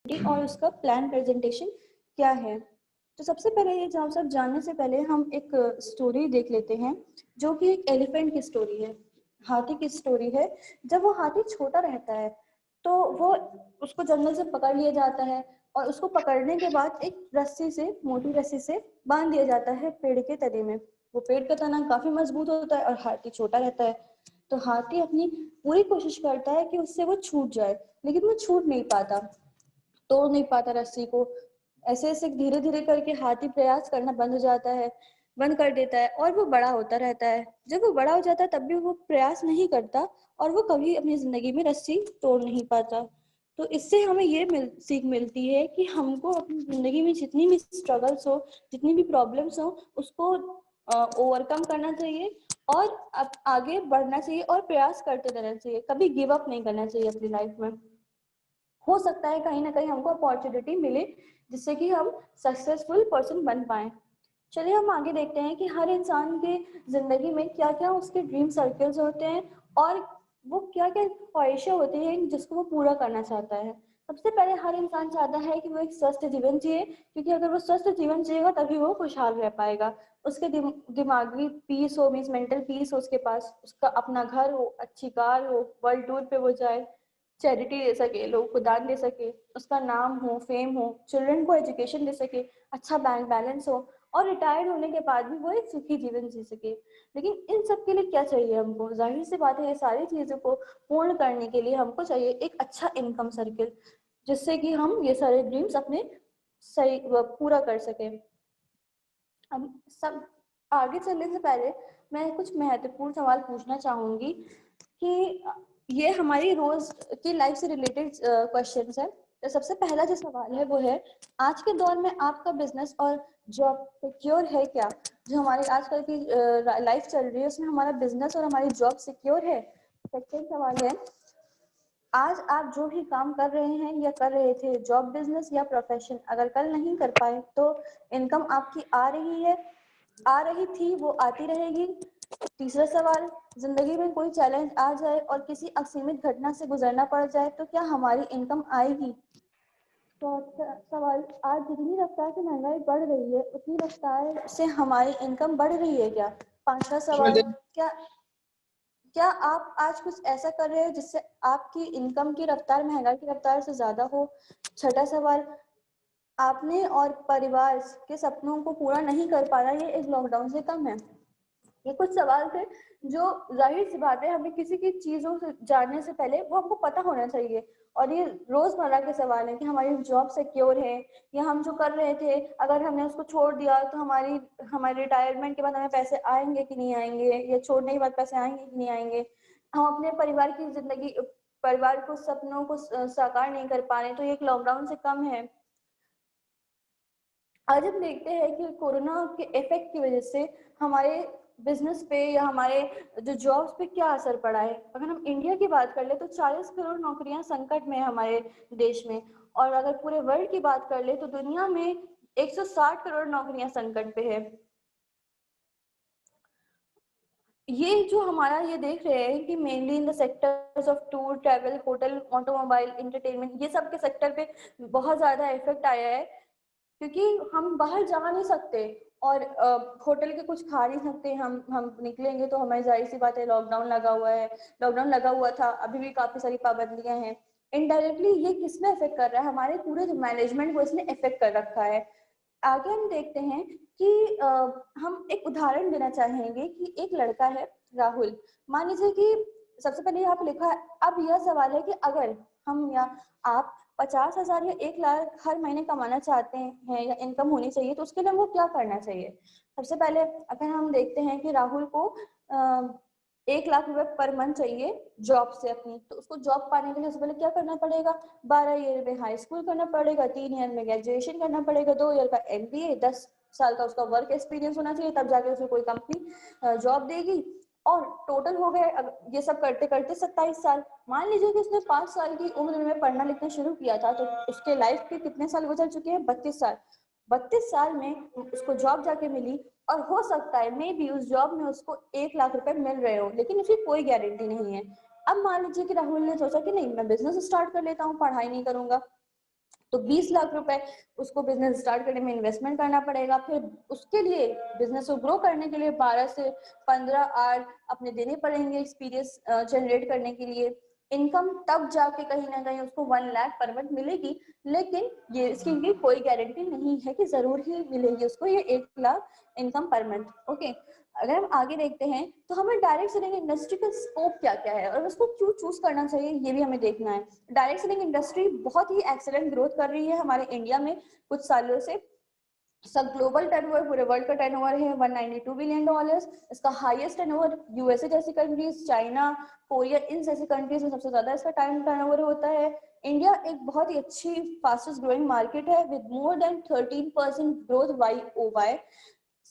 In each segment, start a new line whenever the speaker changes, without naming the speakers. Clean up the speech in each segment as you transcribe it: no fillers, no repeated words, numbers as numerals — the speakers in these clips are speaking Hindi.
और उसका प्लान प्रेजेंटेशन क्या है। तो सबसे पहले ये सब जानने से पहले हम एक स्टोरी देख लेते हैं, जो कि एक एलिफेंट की स्टोरी है, हाथी की स्टोरी है। जब वो हाथी छोटा रहता है तो वो उसको जंगल से पकड़ लिया जाता है और उसको पकड़ने के बाद एक रस्सी से, मोटी रस्सी से बांध दिया जाता है पेड़ के तने में। वो पेड़ का तना काफी मजबूत होता है और हाथी छोटा रहता है, तो हाथी अपनी पूरी कोशिश करता है कि उससे वो छूट जाए, लेकिन वो छूट नहीं पाता, तोड़ नहीं पाता रस्सी को। ऐसे ऐसे धीरे धीरे करके हाथी प्रयास करना बंद हो जाता है, बंद कर देता है, और वो बड़ा होता रहता है। जब वो बड़ा हो जाता है तब भी वो प्रयास नहीं करता और वो कभी अपनी जिंदगी में रस्सी तोड़ नहीं पाता। तो इससे हमें ये सीख मिलती है कि हमको अपनी जिंदगी में जितनी भी स्ट्रगल्स हो, जितनी भी प्रॉब्लम्स हो, उसको ओवरकम करना चाहिए और अब आगे बढ़ना चाहिए और प्रयास करते रहना चाहिए। कभी गिव अप नहीं करना चाहिए अपनी लाइफ में। हो सकता है कहीं ना कहीं हमको अपॉर्चुनिटी मिले जिससे कि हम सक्सेसफुल पर्सन बन पाए। चलिए हम आगे देखते हैं कि हर इंसान के जिंदगी में क्या क्या उसके ड्रीम सर्कल्स होते हैं और वो क्या क्या ख्वाहिशें होती हैं जिसको वो पूरा करना चाहता है। सबसे पहले हर इंसान चाहता है कि वो एक स्वस्थ जीवन जिए, क्योंकि अगर वो स्वस्थ जीवन जिएगा तभी वो खुशहाल रह पाएगा। उसके दिमागी पीस हो, मीन्स मेंटल पीस हो उसके पास, उसका अपना घर हो, अच्छी कार हो, वर्ल्ड टूर पे वो जाए, चैरिटी दे सके, लोगों को दान दे सके, उसका नाम हो, फेम हो, चिल्ड्रन को एजुकेशन दे सके, अच्छा बैंक बैलेंस हो, और रिटायर्ड होने के बाद भी वो एक सुखी जीवन जी सके। लेकिन इन सब के लिए क्या चाहिए हमको? जाहिर सी बात है, ये सारी चीजों को पूर्ण करने के लिए हमको चाहिए एक अच्छा इनकम सर्किल, जिससे कि हम ये सारे ड्रीम्स अपने सही पूरा कर सके। अब सब आगे चलने से पहले मैं कुछ महत्वपूर्ण सवाल पूछना चाहूंगी कि ये हमारी रोज की लाइफ से रिलेटेड क्वेश्चंस है। तो सबसे पहला जो सवाल है वो है, आज के दौर में आपका बिजनेस और जॉब सिक्योर है क्या? जो हमारी आजकल की लाइफ चल रही है उसमें हमारा बिजनेस और हमारी जॉब सिक्योर है? सेकंड सवाल है, आज आप जो भी काम कर रहे हैं या कर रहे थे, जॉब, बिजनेस या प्रोफेशन, अगर कल नहीं कर पाए तो इनकम आपकी आ रही है, आ रही थी, वो आती रहेगी? तीसरा सवाल, जिंदगी में कोई चैलेंज आ जाए और किसी असीमित घटना से गुजरना पड़ जाए तो क्या हमारी इनकम आएगी? चौथा सवाल, आज जितनी रफ्तार से महंगाई बढ़ रही है उतनी रफ्तार से हमारी इनकम बढ़ रही है क्या? पांचवा सवाल, क्या क्या आप आज कुछ ऐसा कर रहे हो जिससे आपकी इनकम की रफ्तार महंगाई की रफ्तार से ज्यादा हो? छठा सवाल, आपने और परिवार के सपनों को पूरा नहीं कर पाना ये इस लॉकडाउन से कम है? ये कुछ सवाल थे जो जाहिर सी बात है हमें किसी की चीजों से जानने से पहले वो हमको पता होना चाहिए। और ये रोजमर्रा के सवाल है कि हमारी जॉब सिक्योर है, या हम जो कर रहे थे अगर हमने उसको छोड़ दिया तो हमारी रिटायरमेंट के बाद हमें पैसे आएंगे कि नहीं आएंगे, या छोड़ने के बाद पैसे आएंगे कि नहीं आएंगे। हम अपने परिवार की जिंदगी, परिवार को, सपनों को साकार नहीं कर पा रहे, तो ये एक लॉकडाउन से कम है। आज हम देखते हैं कि कोरोना के इफेक्ट की वजह से हमारे बिजनेस पे या हमारे जो जॉब्स पे क्या असर पड़ा है। अगर हम इंडिया की बात कर ले तो 40 करोड़ नौकरियां संकट में है हमारे देश में, और अगर पूरे वर्ल्ड की बात कर ले तो दुनिया में 160 करोड़ नौकरियां संकट पे है। ये जो हमारा ये देख रहे हैं कि mainly in the sectors of tour, travel, hotel, automobile, entertainment, ये सब के सेक्टर पे बहुत ज्यादा इफेक्ट आया है, क्योंकि हम बाहर जा नहीं सकते और होटल के कुछ खा नहीं सकते। हम निकलेंगे तो हमारी जाहिर सी बात है, लॉकडाउन लगा हुआ है, लॉकडाउन लगा हुआ था, अभी भी काफी सारी पाबंदियां हैं। इनडायरेक्टली ये किसमें इफेक्ट कर रहा है? हमारे पूरे जो मैनेजमेंट को इसने इफेक्ट कर रखा है। आगे हम देखते हैं कि हम एक उदाहरण देना चाहेंगे कि एक लड़का है राहुल। मान लीजिए कि सबसे पहले यहाँ पे लिखा है, अब यह सवाल है कि अगर हम या आप 50,000 या 1 लाख हर महीने कमाना चाहते हैं या इनकम होनी चाहिए, तो उसके लिए हमको क्या करना चाहिए? सबसे पहले अगर हम देखते हैं कि राहुल को 1 लाख रुपए पर मंथ चाहिए जॉब से अपनी, तो उसको जॉब पाने के लिए सबसे पहले क्या करना पड़ेगा? 12 ईयर में हाई स्कूल करना पड़ेगा, 3 ईयर में ग्रेजुएशन करना पड़ेगा, 2 ईयर का MBA, 10 साल का उसका वर्क एक्सपीरियंस होना चाहिए, तब जाके उसको कोई कंपनी जॉब देगी। और टोटल हो गए ये सब करते करते 27 साल। मान लीजिए कि उसने 5 साल की उम्र में पढ़ना लिखना शुरू किया था, तो उसके लाइफ के कितने साल गुजर चुके हैं? 32 साल। 32 साल में उसको जॉब जाके मिली, और हो सकता है मे बी उस जॉब में उसको 1 लाख रुपए मिल रहे हो, लेकिन उसकी कोई गारंटी नहीं है। अब मान लीजिए कि राहुल ने सोचा कि नहीं, मैं बिजनेस स्टार्ट कर लेता हूँ, पढ़ाई नहीं करूंगा। तो 20 लाख रुपए उसको बिजनेस स्टार्ट करने में इन्वेस्टमेंट करना पड़ेगा। फिर उसके लिए बिजनेस को ग्रो करने के लिए 12 से 15 आवर अपने देने पड़ेंगे एक्सपीरियंस जनरेट करने के लिए। इनकम तब जाके कहीं ना कहीं उसको 1 लाख पर मंथ मिलेगी, लेकिन ये इसकी भी कोई गारंटी नहीं है कि जरूर ही मिलेगी उसको ये 1 lakh income per month. Okay, अगर हम आगे देखते हैं तो हमें डायरेक्ट सेलिंग इंडस्ट्री का स्कोप क्या क्या है और उसको क्यों चूज करना चाहिए ये भी हमें देखना है। डायरेक्ट सेलिंग इंडस्ट्री बहुत ही एक्सेलेंट ग्रोथ कर रही है हमारे इंडिया में कुछ सालों से। सब ग्लोबल टर्नओवर पूरे वर्ल्ड का टर्नओवर है 192 बिलियन डॉलर्स। इसका हाईएस्ट टर्नओवर यूएसए जैसी कंट्रीज, चाइना, कोरिया, इन जैसी कंट्रीज में सबसे ज्यादा इसका टर्नओवर होता है। इंडिया एक बहुत ही अच्छी फास्टेस्ट ग्रोइंग मार्केट है with more than 13% growth YoY।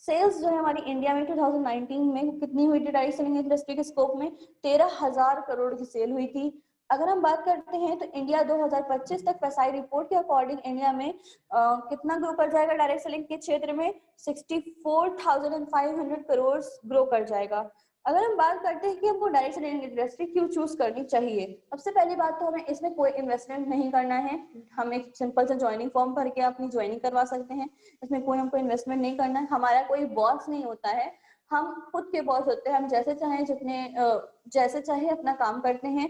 Sales जो है हमारी इंडिया में 2019 में कितनी हुई थी डायरेक्ट सेलिंग इंडस्ट्री के स्कोप में? 13,000 करोड़ की सेल हुई थी। अगर हम बात करते हैं तो इंडिया 2025 तक FSI रिपोर्ट के अकॉर्डिंग इंडिया में कितना ग्रो कर जाएगा डायरेक्ट सेलिंग के क्षेत्र में? 64,500 करोड़ ग्रो कर जाएगा। अगर हम बात करते हैं कि हमको डायरेक्ट सेलिंग इंडस्ट्री क्यों चूज करनी चाहिए, सबसे पहली बात तो हमें इसमें कोई इन्वेस्टमेंट नहीं करना है। हम एक सिंपल से ज्वाइनिंग फॉर्म भर के अपनी ज्वाइनिंग करवा सकते हैं। इसमें कोई हमको इन्वेस्टमेंट नहीं करना है। हमारा कोई बॉस नहीं होता है, हम खुद के बॉस होते हैं। हम जैसे चाहे जैसे चाहे अपना काम करते हैं।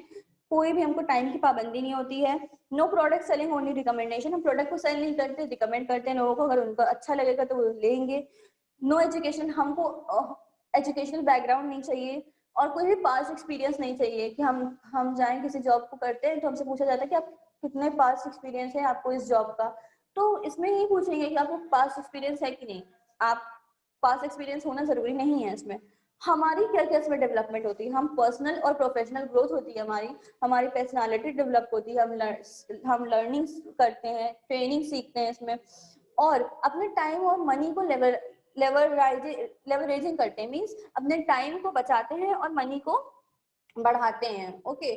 कोई भी हमको टाइम की पाबंदी नहीं होती है। No product selling, only recommendation. हम प्रोडक्ट को सेल नहीं करते, रिकमेंड करते हैं लोगों को, अगर उनको अच्छा लगेगा तो वो लेंगे। नो एजुकेशन, हमको एजुकेशनल बैकग्राउंड नहीं चाहिए और कोई भी पास्ट एक्सपीरियंस नहीं चाहिए कि हम जाएं किसी जॉब को करते हैं तो हमसे पूछा जाता है कि आप कितने पास्ट एक्सपीरियंस है आपको इस जॉब का। तो इसमें यही पूछेंगे कि आपको पास्ट एक्सपीरियंस है कि नहीं। आप पास्ट एक्सपीरियंस होना जरूरी नहीं है इसमें। हमारी क्या क्या इसमें डेवलपमेंट होती है, हम पर्सनल और प्रोफेशनल ग्रोथ होती है हमारी पर्सनालिटी डेवलप होती है, हम लर्निंग करते हैं, ट्रेनिंग सीखते हैं इसमें, और अपने टाइम और मनी को लेवरेजिंग करते हैं। मीन्स अपने टाइम को बचाते हैं और मनी को बढ़ाते हैं। ओके,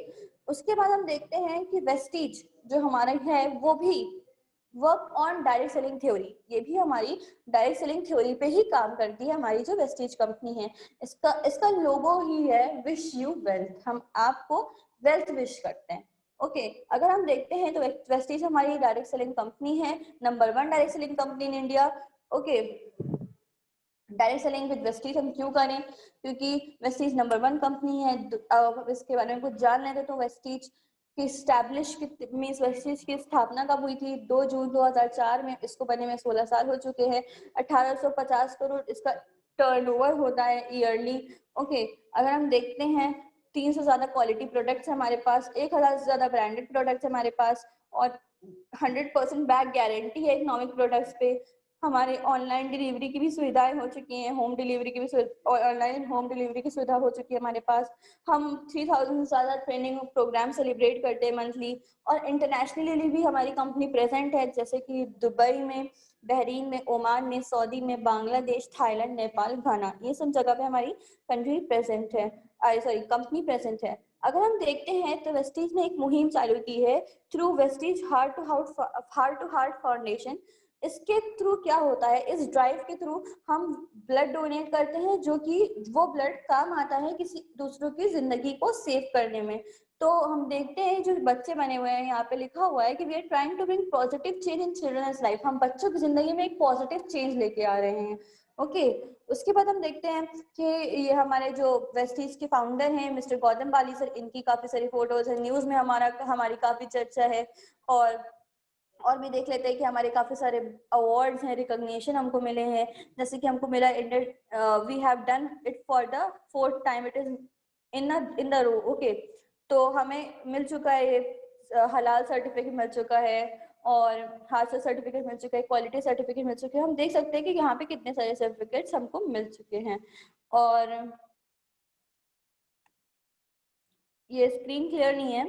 उसके बाद हम देखते हैं कि वेस्टीज जो हमारा है वो भी work on direct selling theory. ये भी हमारी डायरेक्ट सेलिंग थ्योरी पे ही काम करती है। हमारी जो वेस्टीज कंपनी है, इसका लोगो ही है विश यू वेल्थ। हम आपको वेल्थ विश करते हैं। ओके, अगर हम देखते हैं तो वेस्टीज हमारी डायरेक्ट सेलिंग कंपनी है, number 1 direct selling company in India. Okay, direct selling with Vestige हम क्यों करें? क्योंकि वेस्टीज नंबर 1 कंपनी है। इसके बारे में कुछ जान लेते तो वेस्टीज की वेस्टीज की स्थापना कब हुई थी? 2 जून 2004 में। इसको बने में 16 साल हो चुके हैं। 1850 करोड़ इसका टर्नओवर होता है ईयरली। ओके, अगर हम देखते हैं 300 से ज्यादा क्वालिटी प्रोडक्ट्स हमारे पास, 1000 से ज्यादा ब्रांडेड प्रोडक्ट्स हमारे पास, और 100% बैक गारंटी है इकोनॉमिक प्रोडक्ट्स पे। हमारे ऑनलाइन डिलीवरी की भी सुविधाएं हो चुकी हैं, होम डिलीवरी की भी ऑनलाइन होम डिलीवरी की सुविधा हो चुकी है हमारे पास। हम 3000 से ज्यादा ट्रेनिंग प्रोग्राम सेलिब्रेट करते हैं मंथली, और इंटरनेशनली भी हमारी कंपनी प्रेजेंट है, जैसे कि दुबई में, बहरीन में, ओमान में, सऊदी में, बांग्लादेश, थाईलैंड, नेपाल, घाना, ये सब जगह पे हमारी कंट्री प्रेजेंट है, कंपनी प्रेजेंट है। अगर हम देखते हैं तो वेस्टीज ने एक मुहिम चालू की है through Vestige heart to heart foundation. इसके थ्रू क्या होता है, इस ड्राइव के थ्रू हम ब्लड डोनेट करते हैं, जो कि वो ब्लड काम आता है किसी दूसरों की जिंदगी को सेव करने में। तो हम देखते हैं जो बच्चे बने हुए हैं, यहाँ पे लिखा हुआ है कि we are trying to bring positive change in children's life. हम बच्चों की जिंदगी में एक पॉजिटिव चेंज लेके आ रहे हैं। ओके, उसके बाद हम देखते हैं कि ये हमारे जो वेस्टीज के फाउंडर हैं मिस्टर गौतम बाली सर, इनकी काफी सारी फोटोज है, न्यूज में हमारी काफी चर्चा है। और भी देख लेते हैं कि हमारे काफी सारे अवार्ड्स हैं, रिकॉग्निशन हमको मिले हैं। जैसे कि हमको मिला we have done it for the 4th time, it is in the row. Okay, तो हमें मिल चुका है ये हलाल सर्टिफिकेट मिल चुका है, और हादसा सर्टिफिकेट मिल चुका है, क्वालिटी सर्टिफिकेट मिल चुके हैं। हम देख सकते हैं कि यहाँ पे कितने सारे सर्टिफिकेट्स हमको मिल चुके हैं। और ये स्क्रीन क्लियर नहीं है।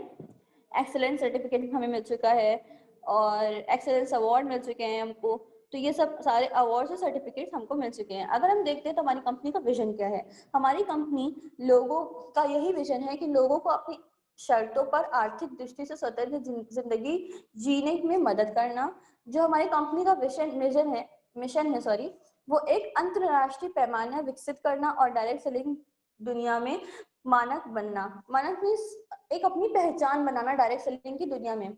एक्सेलेंस सर्टिफिकेट हमें मिल चुका है, और एक्सेलेंस अवार्ड मिल चुके हैं हमको। तो ये सब सारे अवार्ड्स और सर्टिफिकेट्स हमको मिल चुके हैं। अगर हम देखते हैं तो हमारी कंपनी का विजन क्या है। हमारी कंपनी लोगों का यही विजन है कि लोगों को अपनी शर्तों पर आर्थिक दृष्टि से स्वतंत्र जिंदगी जीने में मदद करना। जो हमारी कंपनी का मिशन है सॉरी, वो एक अंतरराष्ट्रीय पैमाने विकसित करना और डायरेक्ट सेलिंग दुनिया में मानक बनना। मानक मीन्स एक अपनी पहचान बनाना डायरेक्ट सेलिंग की दुनिया में।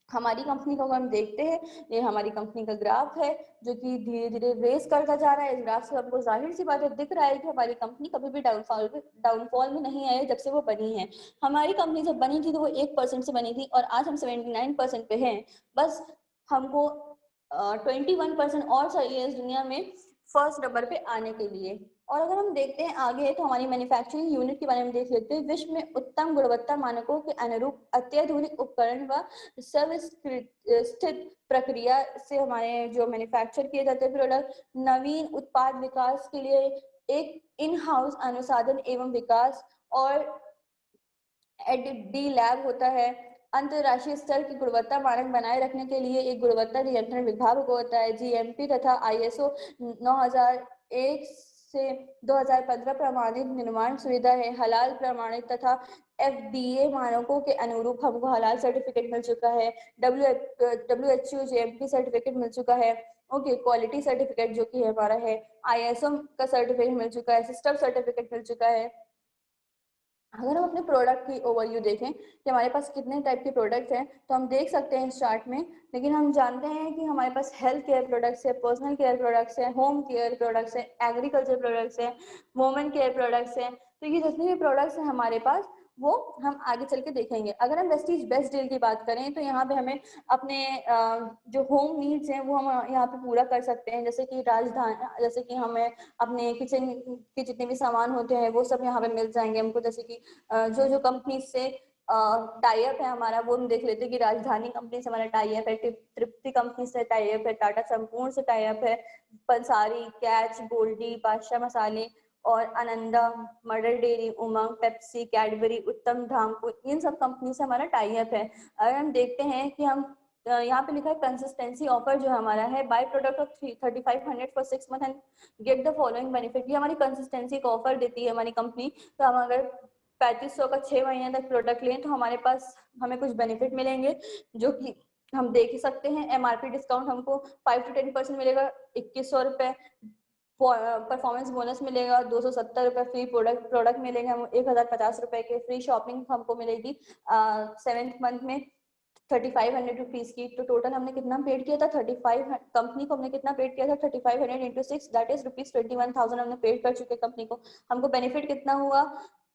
हमारी कंपनी को अगर हम देखते हैं, ये हमारी कंपनी का ग्राफ है जो कि धीरे धीरे रेस करता जा रहा है। इस ग्राफ से हमको जाहिर सी बात है दिख रहा है कि हमारी कंपनी कभी भी डाउनफॉल में नहीं आई जब से वो बनी है। हमारी कंपनी जब बनी थी तो वो 1% से बनी थी और आज हम 79% पे हैं। बस हमको 21% और चाहिए इस दुनिया में फर्स्ट नंबर पे आने के लिए। और अगर हम देखते हैं आगे तो हमारी मैन्युफैक्चरिंग यूनिट के बारे में देख लेते हैं। विश्व में उत्तम गुणवत्ता मानकों के अनुरूप अत्याधुनिक उपकरण व स्थित प्रक्रिया से हमारे जो मैन्युफैक्चर किए जाते हैं प्रोडक्ट, नवीन उत्पाद विकास के लिए एक इन हाउस अनुसंधान एवं विकास और एडी लैब होता है। अंतरराष्ट्रीय स्तर की गुणवत्ता मानक बनाए रखने के लिए एक गुणवत्ता नियंत्रण विभाग होता है। जीएमपी तथा आईएसओ 9001 से 2015 प्रमाणित निर्माण सुविधा है। हलाल प्रमाणित तथा एफडीए मानकों के अनुरूप हमको हलाल सर्टिफिकेट मिल चुका है। डब्ल्यूएचओ जीएमपी सर्टिफिकेट मिल चुका है। ओके, क्वालिटी सर्टिफिकेट जो कि हमारा है। आईएसओ का सर्टिफिकेट मिल चुका है। सिस्टम सर्टिफिकेट मिल चुका है। अगर हम अपने प्रोडक्ट की ओवरव्यू देखें कि हमारे पास कितने टाइप के प्रोडक्ट्स हैं तो हम देख सकते हैं इस चार्ट में। लेकिन हम जानते हैं कि हमारे पास हेल्थ केयर प्रोडक्ट्स है, पर्सनल केयर प्रोडक्ट्स है, होम केयर प्रोडक्ट्स है, एग्रीकल्चर प्रोडक्ट्स है, वुमेन केयर प्रोडक्ट्स हैं। तो ये जितने भी प्रोडक्ट्स हैं हमारे पास वो हम आगे चल के देखेंगे। अगर हम वेस्टीज बेस्ट डील की बात करें तो यहाँ पे हमें अपने जो होम नीड्स हैं वो हम यहाँ पे पूरा कर सकते हैं। जैसे कि जैसे कि हमें अपने किचन के जितने भी सामान होते हैं वो सब यहाँ पे मिल जाएंगे हमको। जैसे कि जो जो कंपनी से टाई अप है हमारा वो हम देख लेते हैं कि राजधानी कंपनी से हमारा टाई अप है, तृप्ति कंपनी से टाई अप है, टाटा संपूर्ण से टाई अप है, पंसारी, कैच, गोल्डी, बादशाह मसाले और आनंदा, मदर डेयरी, उमंग, पेप्सी, कैडबरी, उत्तम धामपुर, इन सब कंपनी से हमारा टाई अप है। अगर हम देखते हैं कि हम यहाँ पे लिखा है कंसिस्टेंसी ऑफर जो हमारा है, by product of 3500 for 6 month and get the following benefit. ये हमारी कंसिस्टेंसी का ऑफर देती है हमारी कंपनी। तो हम अगर 3500 का 6 महीने तक प्रोडक्ट लें तो हमारे पास हमें कुछ बेनिफिट मिलेंगे जो कि हम देख ही सकते हैं। एमआरपी डिस्काउंट हमको 5 to 10% मिलेगा, 2100 रुपए। परफॉर्मेंस बोनस मिलेगा 270 रुपए, फ्री प्रोडक्ट मिलेंगे हम 1050 रुपए के, फ्री शॉपिंग हमको मिलेगी 7th मंथ में 3500 रुपीज की। तो टोटल हमने कितना पेड किया था 35, कंपनी को हमने कितना पेड किया था 3500 इंटू 6 दैट इज रुपीज 21,000 हमने पेड कर चुके कंपनी को। हमको बेनिफिट कितना हुआ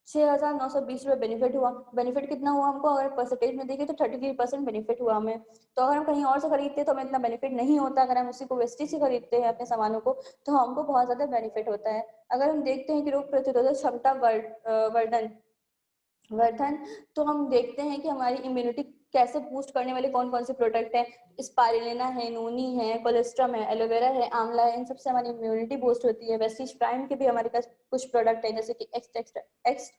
6,920 रुपए बेनिफिट हुआ। बेनिफिट कितना हुआ हमको अगर परसेंटेज में देखें तो 33% बेनिफिट हुआ हमें। तो अगर हम कहीं और से खरीदते तो हमें इतना बेनिफिट नहीं होता। अगर हम उसी को वेस्टी से खरीदते हैं अपने सामानों को तो हमको बहुत ज्यादा बेनिफिट होता है। अगर हम देखते हैं कि रोग प्रतिरोधक क्षमता वर्धन, तो हम देखते हैं कि हमारी इम्यूनिटी कैसे बूस्ट करने वाले कौन कौन से प्रोडक्ट हैं। स्पाइरुलिना है, नोनी है, कोलेस्ट्रम है, एलोवेरा है, आंवला है, इन सबसे हमारी इम्यूनिटी बूस्ट होती है। वेस्टीज प्राइम के भी हमारे पास कुछ प्रोडक्ट है जैसे कि एक्स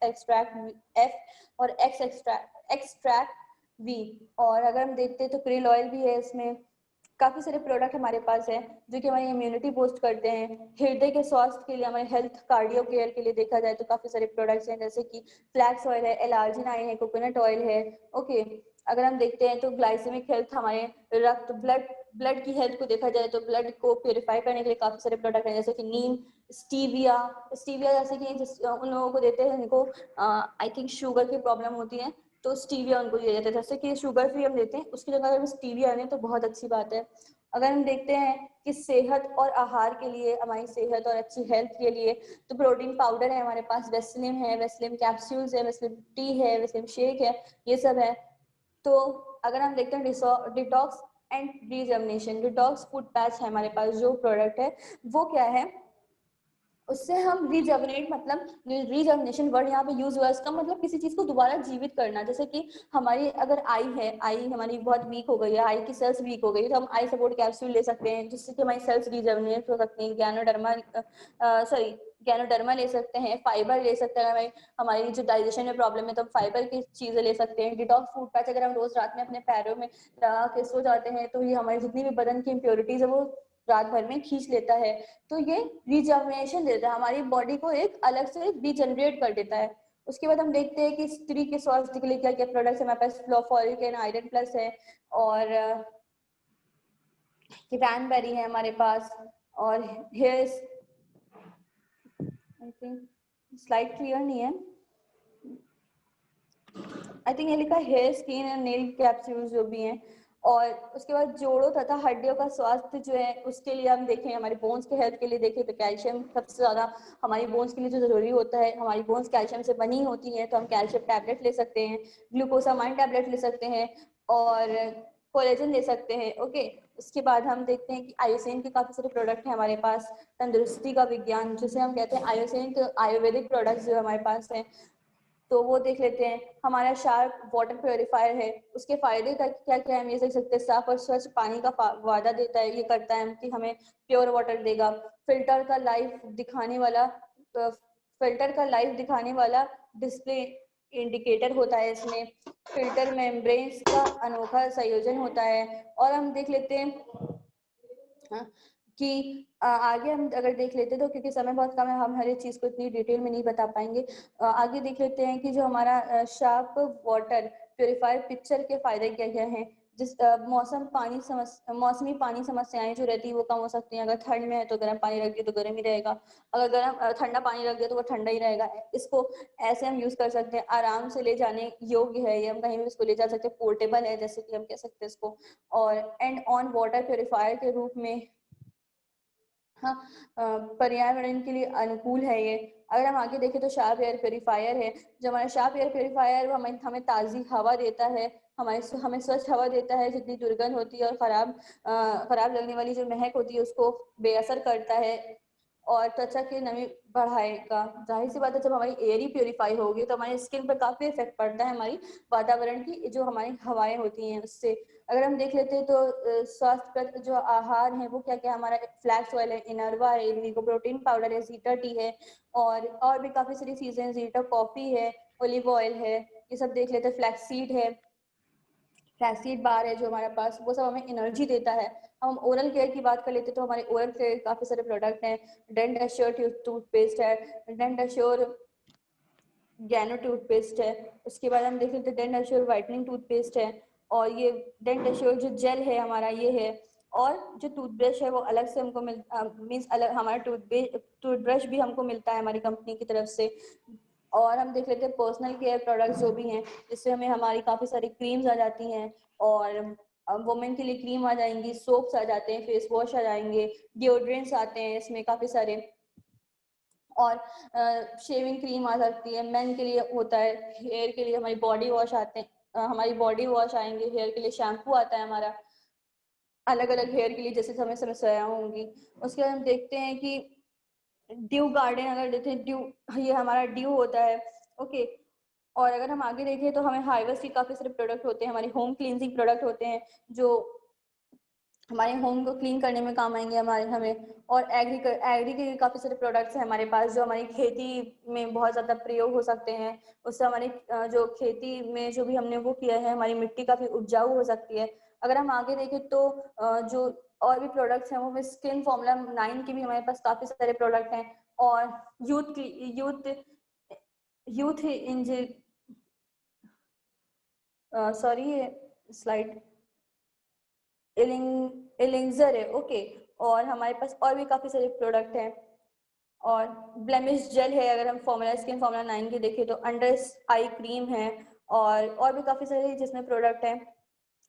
एक्सट्रैक्ट एफ और एक्सट्रैक्ट वी। और अगर हम देखते हैं तो क्रिल ऑयल भी है इसमें। काफी सारे प्रोडक्ट हमारे पास है जो कि हमारी इम्यूनिटी बूस्ट करते हैं। हृदय के स्वास्थ्य के लिए, हमारे हेल्थ कार्डियो केयर के लिए देखा जाए तो काफी सारे प्रोडक्ट्स हैं जैसे कि फ्लैक्स ऑयल है, एलार्जिन आई है, कोकोनट ऑयल है। ओके, अगर हम देखते हैं तो ग्लाइसेमिक हेल्थ, हमारे रक्त ब्लड की हेल्थ को देखा जाए तो ब्लड को प्योरीफाई करने के लिए काफी सारे प्रोडक्ट हैं जैसे कि नीम, स्टीविया। स्टीविया जैसे कि उन लोगों को देते हैं जिनको आई थिंक शुगर की प्रॉब्लम होती है तो स्टीविया उनको दिया जाता है। जैसे कि शुगर फ्री हम देते हैं उसकी जगह अगर स्टीविया आने तो बहुत अच्छी बात है। अगर हम देखते हैं कि सेहत और आहार के लिए, हमारी सेहत और अच्छी हेल्थ के लिए तो प्रोटीन पाउडर है हमारे पास, वेस्लिम है, वेस्लिम कैप्सूल्स है, वेस्लिम टी है, वेस्लिम शेक है, ये सब है। तो अगर हम देखते हैं detox and regermination, detox food patch है हमारे पास जो प्रोडक्ट है वो क्या है, उससे हम रीजर्मिनेट, मतलब रीजर्मिनेशन वर्ड यहाँ पे यूज हुआ है, इसका मतलब किसी चीज को दोबारा जीवित करना। जैसे कि हमारी अगर आई है, आई हमारी बहुत वीक हो गई है, आई की सेल्स वीक हो गई है तो हम आई सपोर्ट कैप्सूल ले सकते हैं जिससे कि हमारी सेल्स रीजर्मिनेट हो सकती हैं। गैनोडर्मा ले सकते हैं, फाइबर ले सकते हैं। हमारी जो डाइजेशन में प्रॉब्लम है तो हम फाइबर की चीजें ले सकते हैं। डिटॉक्स फूड पैच अगर हम रोज रात में अपने पैरों में लगा के सो जाते हैं तो ये हमारी जितनी भी बदन की इम्प्योरिटीज है वो रात भर में खींच लेता है। तो ये रिजर्वेशन देता है, हमारी बॉडी को एक अलग से रीजनरेट कर देता है। उसके बाद हम देखते हैं कि स्त्री के स्वास्थ्य के लिए क्या क्या प्रोडक्ट्स है हमारे पास। फ्लोफॉलिक एंड आयरन प्लस है और क्रैनबेरी है हमारे पास। और hairs, I think slide clear नहीं है, आई थिंक ये लिखा है hair skin and nail capsules जो भी हैं। और उसके बाद जोड़ों तथा हड्डियों का स्वास्थ्य जो है उसके लिए हम देखें, हमारे बोन्स के हेल्थ के लिए देखें तो कैल्शियम सबसे ज़्यादा हमारी बोन्स के लिए जो ज़रूरी होता है। हमारी बोन्स कैल्शियम से बनी होती हैं, तो हम कैल्शियम टैबलेट ले सकते हैं, ग्लूकोसामाइन टैबलेट ले सकते हैं और कोलेजन ले सकते हैं। ओके, उसके बाद हम देखते हैं कि आयोसीन के काफ़ी सारे प्रोडक्ट हैं हमारे पास। तंदुरुस्ती का विज्ञान जिसे हम कहते हैं आयोसीन, तो आयुर्वेदिक प्रोडक्ट्स जो हमारे पास हैं तो वो देख लेते हैं। हमारा शार्प वाटर प्योरीफायर है, उसके फायदे क्या क्या हम ये देख सकते हैं। साफ और स्वच्छ पानी का वादा देता है, ये करता है कि हमें प्योर वाटर देगा। फिल्टर का लाइव दिखाने वाला डिस्प्ले इंडिकेटर होता है इसमें। फिल्टर मेम्ब्रेन्स का अनोखा संयोजन होता है। और हम देख लेते हैं कि आगे हम अगर देख लेते तो, क्योंकि समय बहुत कम है, हम हर एक चीज़ को इतनी डिटेल में नहीं बता पाएंगे। आगे देख लेते हैं कि जो हमारा शार्प वाटर प्योरीफायर पिक्चर के फायदे क्या क्या हैं। जिस मौसमी पानी समस्याएं जो रहती है वो कम हो सकती हैं। अगर ठंड में है तो गर्म पानी रख दिया तो गर्म ही रहेगा, अगर ठंडा पानी रख दिया तो वो ठंडा ही रहेगा। इसको ऐसे हम यूज कर सकते हैं, आराम से ले जाने योग्य है, ये हम कहीं भी इसको ले जा सकते हैं, पोर्टेबल है जैसे कि हम कह सकते हैं इसको। और एंड ऑन वाटर प्योरीफायर के रूप में हाँ, पर्यावरण के लिए अनुकूल है ये। अगर हम आगे देखें तो शार्प एयर प्योरीफायर है। जो हमारा शार्प एयर प्योरीफायर वो हमें ताज़ी हवा देता है, हमें स्वच्छ हवा देता है। जितनी दुर्गंध होती है और खराब लगने वाली जो महक होती है उसको बेअसर करता है और त्वचा की नमी बढ़ाएगा। जाहिर सी बात है, जब हमारी एयर ही प्योरीफाई होगी तो हमारी स्किन पर काफ़ी इफेक्ट पड़ता है, हमारी वातावरण की जो हमारी हवाएं होती हैं उससे। अगर हम देख लेते हैं तो स्वास्थ्यप्रद जो आहार है वो क्या क्या, हमारा फ्लैक्स ऑयल है, इनरवा है, इंडिगो प्रोटीन पाउडर है, जीटा टी है और भी काफ़ी सारी चीज़ें हैं। जीटा कॉफ़ी है, ओलिव ऑयल है, ये सब देख लेते हैं। फ्लैक्सीड है, फ्लैक्सीड बार है जो हमारे पास, वो सब हमें एनर्जी देता है। हम ओरल केयर की बात कर लेते तो हमारे ओरल केयर काफ़ी सारे प्रोडक्ट हैं। डेंट एश्योर टूथपेस्ट है, डेंट एश्योर गैनो टूथपेस्ट है। उसके बाद हम देख लेते हैं डेंट एश्योर वाइटनिंग टूथपेस्ट है, और ये डेंट एश्योर जो जेल है हमारा ये है। और जो टूथब्रश है वो अलग से हमको मीन्स अलग हमारा टूथब्रश भी हमको मिलता है हमारी कंपनी की तरफ से। और हम देख लेते हैं पर्सनल केयर प्रोडक्ट्स जो भी हैं, जिससे हमें हमारी काफ़ी सारी क्रीम्स आ जाती हैं, और वुमेन के लिए क्रीम आ जाएंगी, सोप्स आ जाते हैं, फेस वॉश आ जाएंगे, डिओड्रेंट्स आते हैं इसमें काफ़ी सारे, और शेविंग क्रीम आ सकती है। मेन के लिए होता है, हेयर के लिए हमारी बॉडी वॉश आते हैं, हमारी बॉडी वॉश आएंगे। हेयर के लिए शैम्पू आता है हमारा अलग अलग हेयर के लिए, जैसे समय समस्याएं होंगी। उसके बाद हम देखते हैं कि ड्यू गार्डन, अगर देखें ड्यू, ये हमारा ड्यू होता है। ओके, और अगर हम आगे देखें तो हमें हाईवेस्ट के काफ़ी सारे प्रोडक्ट होते हैं, हमारे होम क्लींजिंग प्रोडक्ट होते हैं जो हमारे होम को क्लीन करने में काम आएंगे हमें। और एग्री के काफ़ी सारे प्रोडक्ट्स हैं हमारे पास जो हमारी खेती में बहुत ज़्यादा प्रयोग हो सकते हैं। उससे हमारी जो खेती में जो भी हमने वो किया है, हमारी मिट्टी काफ़ी उपजाऊ हो सकती है। अगर हम आगे देखें तो जो और भी प्रोडक्ट्स हैं वो स्किन फॉर्मूला 9 के भी हमारे पास काफ़ी सारे प्रोडक्ट हैं। और यूथ यूथ यूथ इंज सॉरी, स्लाइड एलिंजर है। ओके, और हमारे पास और भी काफ़ी सारे प्रोडक्ट हैं। और ब्लेमिश जेल है, अगर हम फॉर्मूला 9 की देखें तो अंडर आई क्रीम है, और भी काफ़ी सारे जिसमें प्रोडक्ट हैं।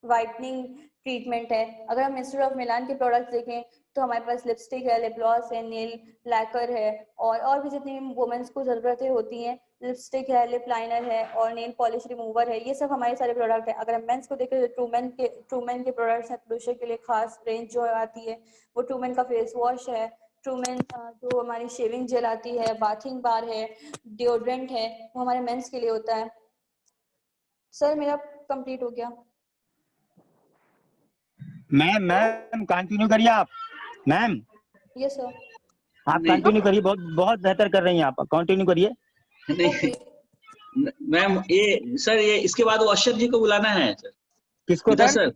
वाइटनिंग ट्रीटमेंट है। अगर हम मिस्टर ऑफ मिलान के प्रोडक्ट्स देखें तो हमारे पास लिपस्टिक है, लिप ग्लॉस है, नेल लैकर है, और भी जितनी वुमेन्स को ज़रूरतें होती हैं, लिपस्टिक है, लिप लाइनर है, और नेल पॉलिश रिमूवर है, ये सब हमारे सारे प्रोडक्ट हैं। अगर हम मेंस को देखें तो ट्रूमेन के प्रोडक्ट्स हैं। पुरुषों के लिए खास रेंज जो आती है वो ट्रूमेन का फेस वॉश है, ट्रूमेन जो हमारी शेविंग जेल आती है, बाथिंग बार है, डिओड्रेंट है, वो हमारे मेंस के लिए होता है। सर मेरा कंप्लीट हो गया।
मैम कंटिन्यू करिए आप। Ma'am
yes sir.
आप कंटिन्यू करिए, बहुत बहुत बेहतर कर रही हैं आप, कंटिन्यू करिए।
ओके
मैम ये सर, ये इसके बाद वो अशर जी को बुलाना है सर।
किसको
गीता
सर?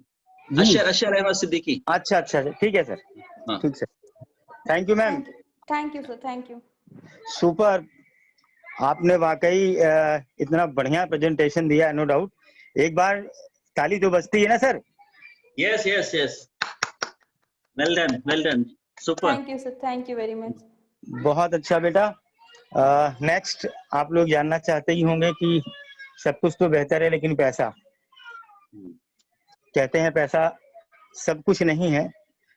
सर, अशर अहमद सिद्दीकी।
अच्छा अच्छा, ठीक है सर,
हाँ।
ठीक sir, thank you ma'am.
Thank you sir, thank you.
Super, आपने वाकई इतना बढ़िया प्रेजेंटेशन दिया, नो डाउट। एक बार ताली तो बजती है ना sir?
Yes yes yes, well done, super.
Thank you sir, thank you very much.
बहुत अच्छा बेटा। नेक्स्ट आप लोग जानना चाहते ही होंगे कि सब कुछ तो बेहतर है लेकिन पैसा, कहते हैं पैसा सब कुछ नहीं है,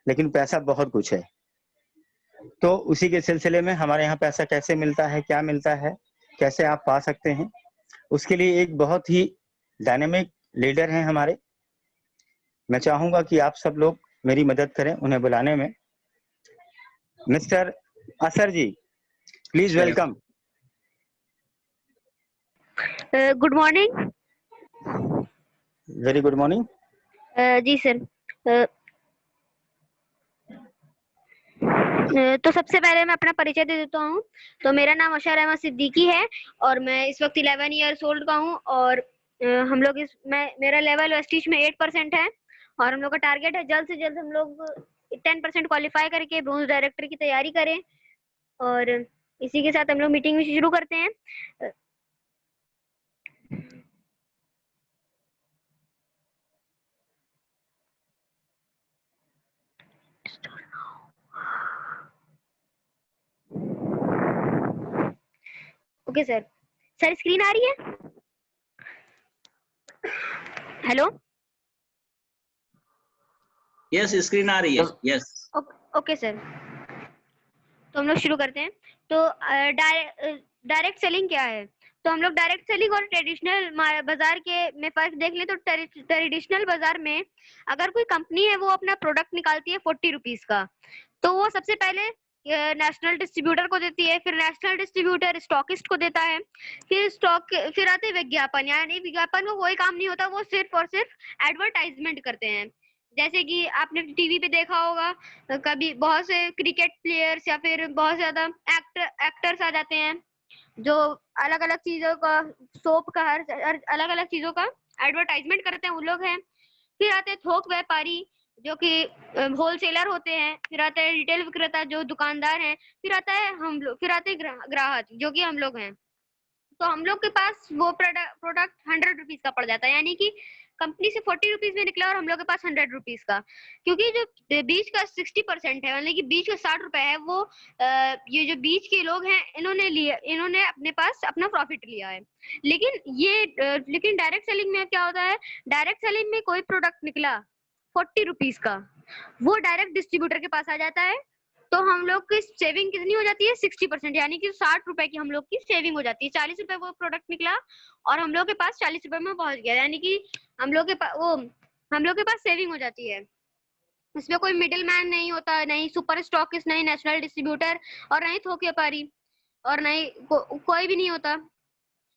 लेकिन पैसा बहुत कुछ है। तो उसी के सिलसिले में हमारे यहाँ पैसा कैसे मिलता है, क्या मिलता है, कैसे आप पा सकते हैं, उसके लिए एक बहुत ही डायनेमिक लीडर हैं हमारे। मैं चाहूंगा कि आप सब लोग मेरी मदद करें उन्हें बुलाने में। Mister Asar ji, please welcome.
Good morning.
Very good morning.
जी सर। तो सबसे पहले मैं अपना परिचय दे देता हूँ। तो मेरा नाम अशर अहमद सिद्दीकी है और मैं इस वक्त 11 ईयर्स ओल्ड का हूँ और हम लोग मेरा लेवल वेस्टिज में 8% है और हम लोग का टारगेट है जल्द से जल्द हम लोग 10% क्वालिफाई करके ब्रोंज डायरेक्टर की तैयारी करें। और इसी के साथ हम लोग मीटिंग शुरू करते हैं। Okay sir. सर स्क्रीन आ रही है? हेलो।
यस, स्क्रीन आ रही है। यस।
ओके सर, तो हम लोग शुरू करते हैं। तो डायरेक्ट सेलिंग क्या है? तो हम लोग डायरेक्ट सेलिंग और ट्रेडिशनल बाजार के में फर्क देख लें। तो ट्रेडिशनल बाजार में अगर कोई कंपनी है वो अपना प्रोडक्ट निकालती है 40 रुपीज का, तो वो सबसे पहले नेशनल डिस्ट्रीब्यूटर को देती है, फिर नेशनल डिस्ट्रीब्यूटर स्टॉकिस्ट को देता है, फिर आते हैं विज्ञापन। यानी विज्ञापन को कोई काम नहीं होता, वो सिर्फ और सिर्फ एडवर्टाइजमेंट करते हैं। जैसे कि आपने टीवी पे देखा होगा, कभी बहुत से क्रिकेट प्लेयर्स या फिर बहुत ज्यादा एक्टर्स आ जाते हैं जो अलग अलग चीजों का, सोप का, हर अलग अलग चीजों का एडवर्टाइजमेंट करते हैं, वो लोग हैं। फिर आते हैं थोक व्यापारी जो कि होलसेलर होते हैं, फिर आता है रिटेल विक्रेता जो दुकानदार हैं, फिर आता है हम लोग, फिर आते हैं ग्राहक जो कि हम लोग हैं। तो हम लोग के पास वो प्रोडक्ट 100 रुपीज का पड़ जाता है, यानी कि कंपनी से 40 रुपीज में निकला और हम लोग के पास 100 रुपीज का। क्योंकि जो बीच का 60% है, यानी कि बीच का 60 रुपए है, वो ये जो बीच के लोग हैं इन्होंने अपने पास अपना प्रॉफिट लिया है। लेकिन डायरेक्ट सेलिंग में क्या होता है? डायरेक्ट सेलिंग में कोई प्रोडक्ट निकला 40 रुपीज का, वो डायरेक्ट डिस्ट्रीब्यूटर के पास आ जाता है। तो हम लोग की सेविंग कितनी हो जाती है? 60%, यानी कि 60 रुपए की हम लोग की सेविंग हो जाती है। 40 रुपए वो प्रोडक्ट निकला और हम लोग के पास 40 रुपए में पहुंच गया, यानी कि हम लोग के पास सेविंग हो जाती है। इसमें कोई मिडिल मैन नहीं होता, नहीं सुपर स्टॉकिस्ट, नहीं नेशनल डिस्ट्रीब्यूटर, और नहीं थोक व्यापारी, और नहीं कोई भी नहीं होता।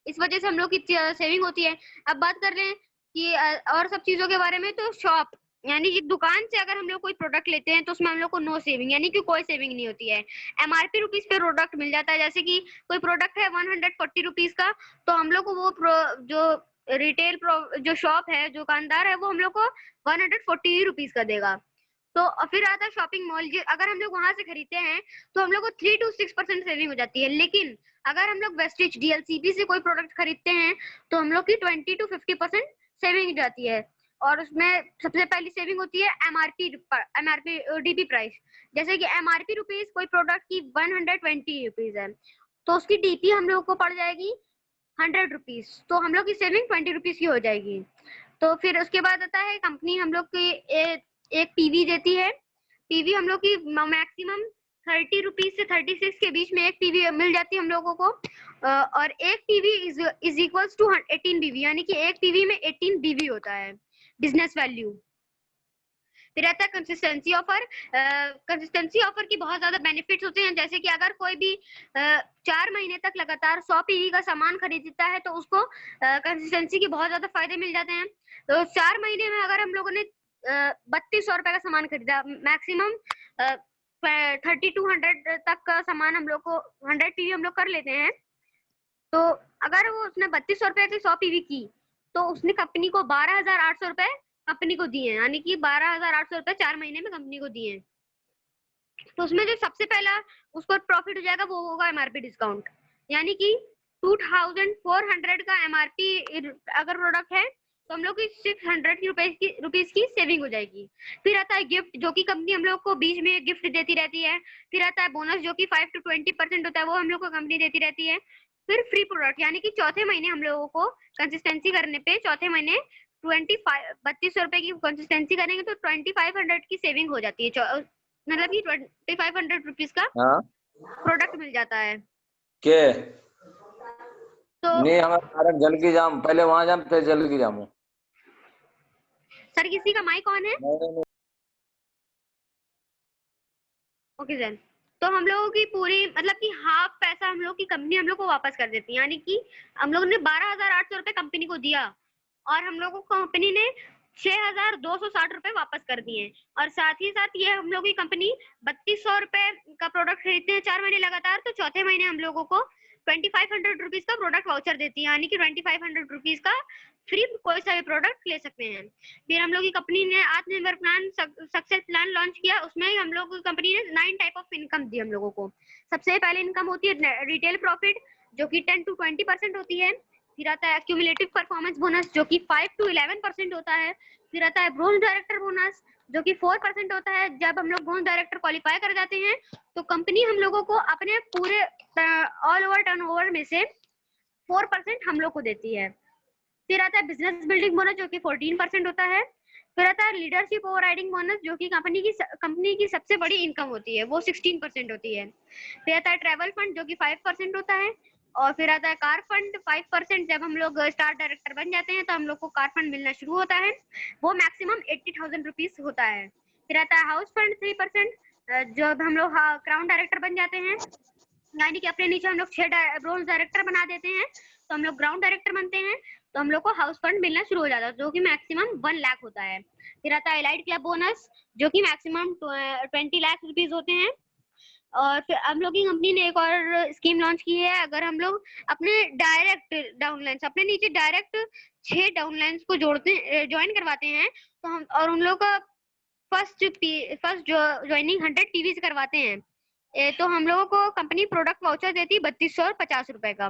इस वजह से हम लोग की सेविंग होती है। अब बात कर रहे हैं कि और सब चीजों के बारे में। तो शॉप यानी कि दुकान से अगर हम लोग कोई प्रोडक्ट लेते हैं तो उसमें हम लोग को नो सेविंग, यानी कि कोई सेविंग नहीं होती है। एमआरपी रुपीज पे प्रोडक्ट मिल जाता है। जैसे कि कोई प्रोडक्ट है 140 रुपीज का, तो हम लोग को वो जो रिटेल जो शॉप है, जो दुकानदार है, वो हम लोग को 140 रुपीज का देगा। तो फिर आता है शॉपिंग मॉल। अगर हम लोग वहां से खरीदते हैं तो हम लोग को 3 to 6% सेविंग हो जाती है। लेकिन अगर हम लोग वेस्टिज डीएलसीपी से कोई प्रोडक्ट खरीदते हैं तो हम लोग की 20 to 50% सेविंग हो जाती है। और उसमें सबसे पहली सेविंग होती है एमआरपी डीपी प्राइस। जैसे कि एमआरपी रुपीज कोई प्रोडक्ट की 120 रुपीज है, तो उसकी डीपी हम लोग को पड़ जाएगी 100 रुपीज। तो हम लोग की सेविंग 20 रुपीज की हो जाएगी। तो फिर उसके बाद आता है कंपनी हम लोग की एक पीवी देती है। पीवी हम लोग की मैक्सिमम 30 रुपीज से 36 के बीच में एक पीवी मिल जाती है हम लोगों को। और एक पीवी इज इक्वल्स टू 18 बीवी, यानी कि एक पीवी में 18 बीवी होता है बिजनेस वैल्यू। फिर आता है कंसिस्टेंसी ऑफर। कंसिस्टेंसी ऑफर की बहुत ज्यादा बेनिफिट्स होते हैं। जैसे कि अगर कोई भी 4 महीने तक लगातार 100 पीवी का सामान खरीदता है तो उसको कंसिस्टेंसी के बहुत ज्यादा फायदे मिल जाते हैं। तो 4 महीने में अगर हम लोगों ने 3200 रुपए का सामान खरीदा, मैक्सिमम 30 to 100 तक का सामान हम लोग को 100 पीवी हम लोग कर लेते हैं। तो अगर वो उसने 3200 रुपए की 100 पीवी की, तो उसने कंपनी को 12,800 रुपए कंपनी को दिए, यानी कि 12,800 रुपए 4 महीने में कंपनी को दिए। तो उसमें जो सबसे पहला उसको प्रॉफिट हो जाएगा वो होगा एमआरपी डिस्काउंट, यानी कि 2400 का एमआरपी अगर प्रोडक्ट है तो हम लोग की 600 रुपीज की सेविंग हो जाएगी। फिर आता है गिफ्ट, जो कि कंपनी हम लोग को बीच में गिफ्ट देती रहती है। फिर आता है बोनस, जो कि 5 to 20% होता है, वो हम लोग को कंपनी देती रहती है। फिर फ्री प्रोडक्ट, यानी कि चौथे महीने हम लोगों को कंसिस्टेंसी करने पे चौथे महीने 3200 रुपए की कंसिस्टेंसी करेंगे तो 2500 की सेविंग हो जाती है, मतलब कि 2500 रुपीज का
हाँ
प्रोडक्ट मिल जाता है।
के
तो
नहीं हमें डायरेक्ट जल की जाम, पहले वहां जाम फिर जल की जामू।
सर किसी का माइक ऑन है?
नहीं,
ओके सर। तो हम लोगों की पूरी मतलब कि हाफ पैसा हम लोग की कंपनी हम लोग को वापस कर देती है, यानी कि हम लोगों ने 12,800 रुपए कंपनी को दिया और हम लोगों को कंपनी ने 6,260 रुपए वापस कर दिए। और साथ ही साथ ये हम लोग की कंपनी 3200 रुपए का प्रोडक्ट खरीदते हैं 4 महीने लगातार, तो चौथे महीने हम लोगों को 2500 रुपीज का प्रोडक्ट वाउचर देती है, यानी कि 2500 रुपीज का फ्री कोई सा भी प्रोडक्ट ले सकते हैं। फिर हम लोग की कंपनी ने आत्मनिर्भर प्लान सक्सेस प्लान लॉन्च किया, उसमें हम लोग की कंपनी ने 9 टाइप ऑफ इनकम दी हम लोगों को। सबसे पहले इनकम होती है रिटेल प्रॉफिट जो कि 10 to 20% होती है। फिर आता है एक्यूमुलेटिव परफॉर्मेंस बोनस जो कि 5 to 11% होता है। फिर आता है ब्रोंज डायरेक्टर बोनस जो कि 4% होता है। जब हम लोग ब्रोंज डायरेक्टर क्वालिफाई कर जाते हैं तो कंपनी हम लोगों को अपने पूरे ऑल ओवर टर्नओवर में से 4% हम लोग को देती है। फिर आता है बिजनेस बिल्डिंग बोनस जो कि 14% होता है। फिर आता है लीडरशिप ओवरराइडिंग बोनस जो कि कंपनी की सबसे बड़ी इनकम होती है, वो 16% होती है। फिर आता है ट्रैवल फंड जो कि 5% होता है। और फिर आता है कार फंड 5%। जब हम लोग स्टार डायरेक्टर बन जाते हैं तो हम लोग को कार फंड मिलना शुरू होता है, वो मैक्सिमम 80,000 रुपीज होता है। फिर आता है हाउस फंड 3%। जब हम लोग क्राउन डायरेक्टर बन जाते हैं, यानी कि अपने नीचे हम लोग 6 ब्रोंज डायरेक्टर बना देते हैं तो हम लोग ग्राउंड डायरेक्टर बनते हैं, तो हम लोग को हाउस फंड मिलना शुरू हो जाता है जो कि मैक्सिमम 1 लाख होता है। फिर आता है एलाइड क्लब बोनस जो कि मैक्सिमम 20 लाख रुपीज होते हैं। और फिर हम लोग की कंपनी ने एक और स्कीम लॉन्च की है, अगर हम लोग अपने डायरेक्ट डाउनलाइंस अपने नीचे डायरेक्ट 6 डाउनलाइंस को ज्वाइन करवाते हैं तो हम और उन लोग का फर्स्ट ज्वाइनिंग 100 पीवी से करवाते हैं तो हम लोगों को कंपनी प्रोडक्ट वाउचर देती है 3250 रुपए का।